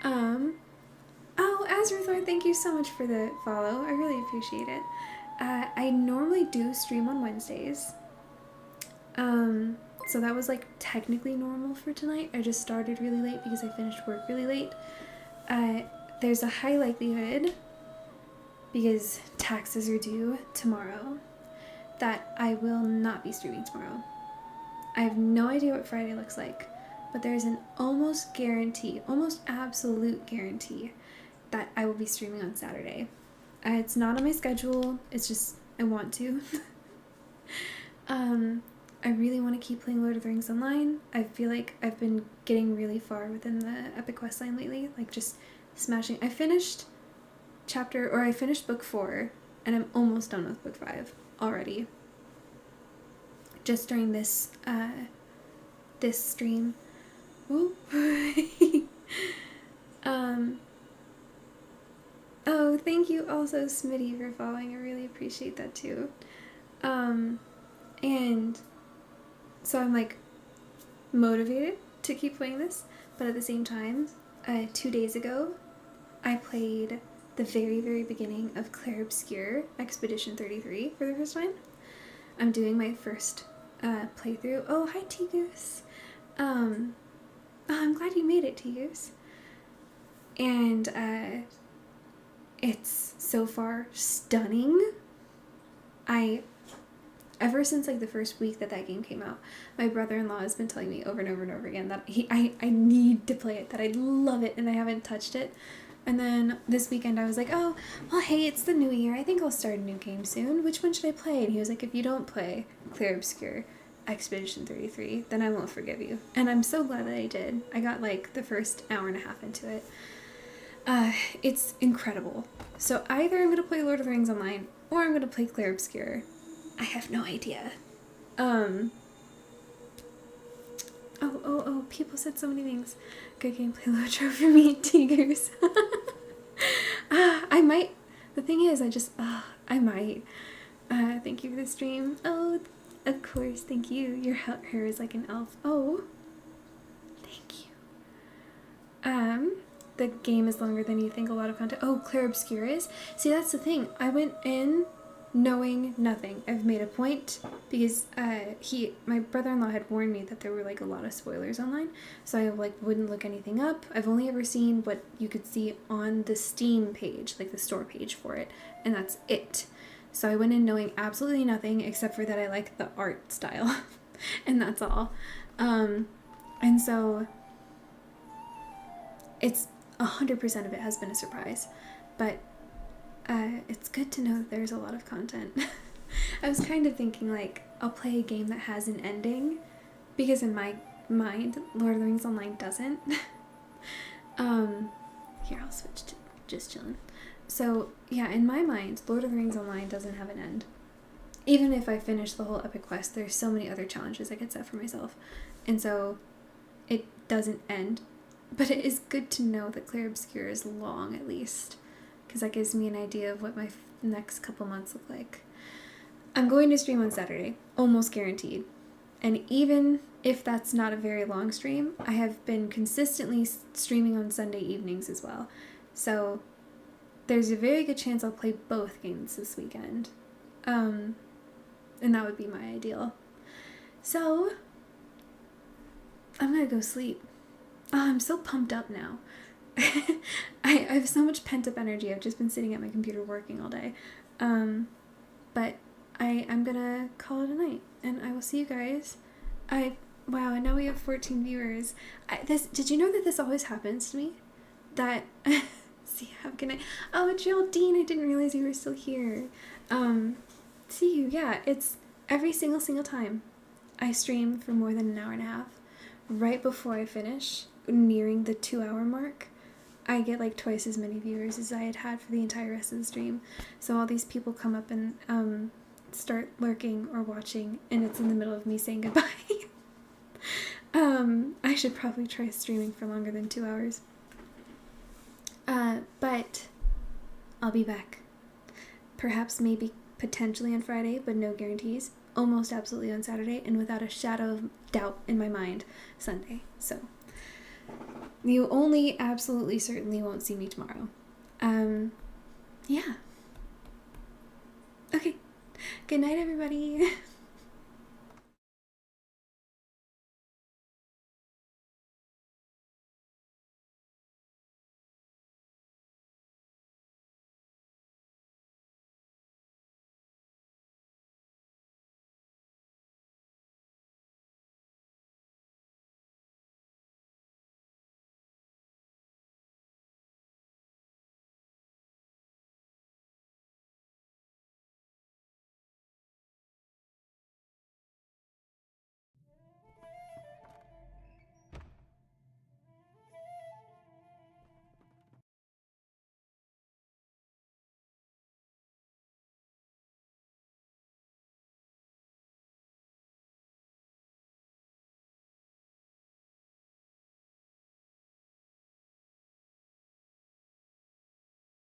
Oh, Azrathor, thank you so much for the follow. I really appreciate it. I normally do stream on Wednesdays. So that was like technically normal for tonight. I just started really late because I finished work really late. There's a high likelihood, because taxes are due tomorrow, that I will not be streaming tomorrow. I have no idea what Friday looks like, but there's an almost absolute guarantee that I will be streaming on Saturday. It's not on my schedule, it's just I want to. I really want to keep playing Lord of the Rings Online. I feel like I've been getting really far within the epic questline lately, like just smashing. I finished book 4, and I'm almost done with book 5 already. Just during this stream. Ooh. Oh, thank you also, Smitty, for following. I really appreciate that too. And so I'm like motivated to keep playing this, but at the same time, 2 days ago, I played the very, very beginning of Clair Obscur Expedition 33 for the first time. I'm doing my first playthrough. Oh, hi, T-Goose. Oh, I'm glad you made it, T-Goose. And it's so far stunning. Ever since like the first week that game came out, my brother-in-law has been telling me over and over and over again that I need to play it, that I love it, and I haven't touched it. And then this weekend I was like, oh, well, hey, it's the new year. I think I'll start a new game soon. Which one should I play? And he was like, if you don't play Clair Obscur Expedition 33, then I won't forgive you. And I'm so glad that I did. I got like the first hour and a half into it. It's incredible. So either I'm going to play Lord of the Rings Online, or I'm going to play Clair Obscur. I have no idea. Oh, people said so many things. Good gameplay, LOTRO for me, Tigers. I might. The thing is, I might. Thank you for the stream. Oh, of course, thank you. Your hair is like an elf. Oh, thank you. The game is longer than you think, a lot of content. Oh, Clair Obscur is? See, that's the thing. I went in knowing nothing. I've made a point because my brother-in-law had warned me that there were like a lot of spoilers online, so I like wouldn't look anything up. I've only ever seen what you could see on the Steam page, like the store page for it, and that's it. So I went in knowing absolutely nothing except for that I like the art style, and that's all. And so it's 100% of it has been a surprise, but it's good to know that there's a lot of content. I was kind of thinking like I'll play a game that has an ending, because in my mind Lord of the Rings Online doesn't. Here, I'll switch to just chilling. So yeah, in my mind Lord of the Rings Online doesn't have an end. Even if I finish the whole epic quest, there's so many other challenges I could set for myself, and so it doesn't end. But it is good to know that Clair Obscur is long, at least, because that gives me an idea of what my next couple months look like. I'm going to stream on Saturday, almost guaranteed. And even if that's not a very long stream, I have been consistently streaming on Sunday evenings as well. So there's a very good chance I'll play both games this weekend. And that would be my ideal. So I'm gonna go sleep. Oh, I'm so pumped up now. I have so much pent-up energy. I've just been sitting at my computer working all day. But I'm gonna call it a night, and I will see you guys. Wow, and now we have 14 viewers. Did you know that this always happens to me? That see, have a good night. Oh, Geraldine, I didn't realize you were still here. See you. Yeah, it's every single time I stream for more than an hour and a half. Right before I finish, nearing the 2-hour mark, I get like twice as many viewers as I had for the entire rest of the stream. So all these people come up and start lurking or watching, and it's in the middle of me saying goodbye. I should probably try streaming for longer than 2 hours. But I'll be back. Perhaps, maybe, potentially on Friday, but no guarantees. Almost absolutely on Saturday, and without a shadow of doubt in my mind, Sunday. So, you only absolutely certainly won't see me tomorrow. Yeah. Okay. Good night, everybody.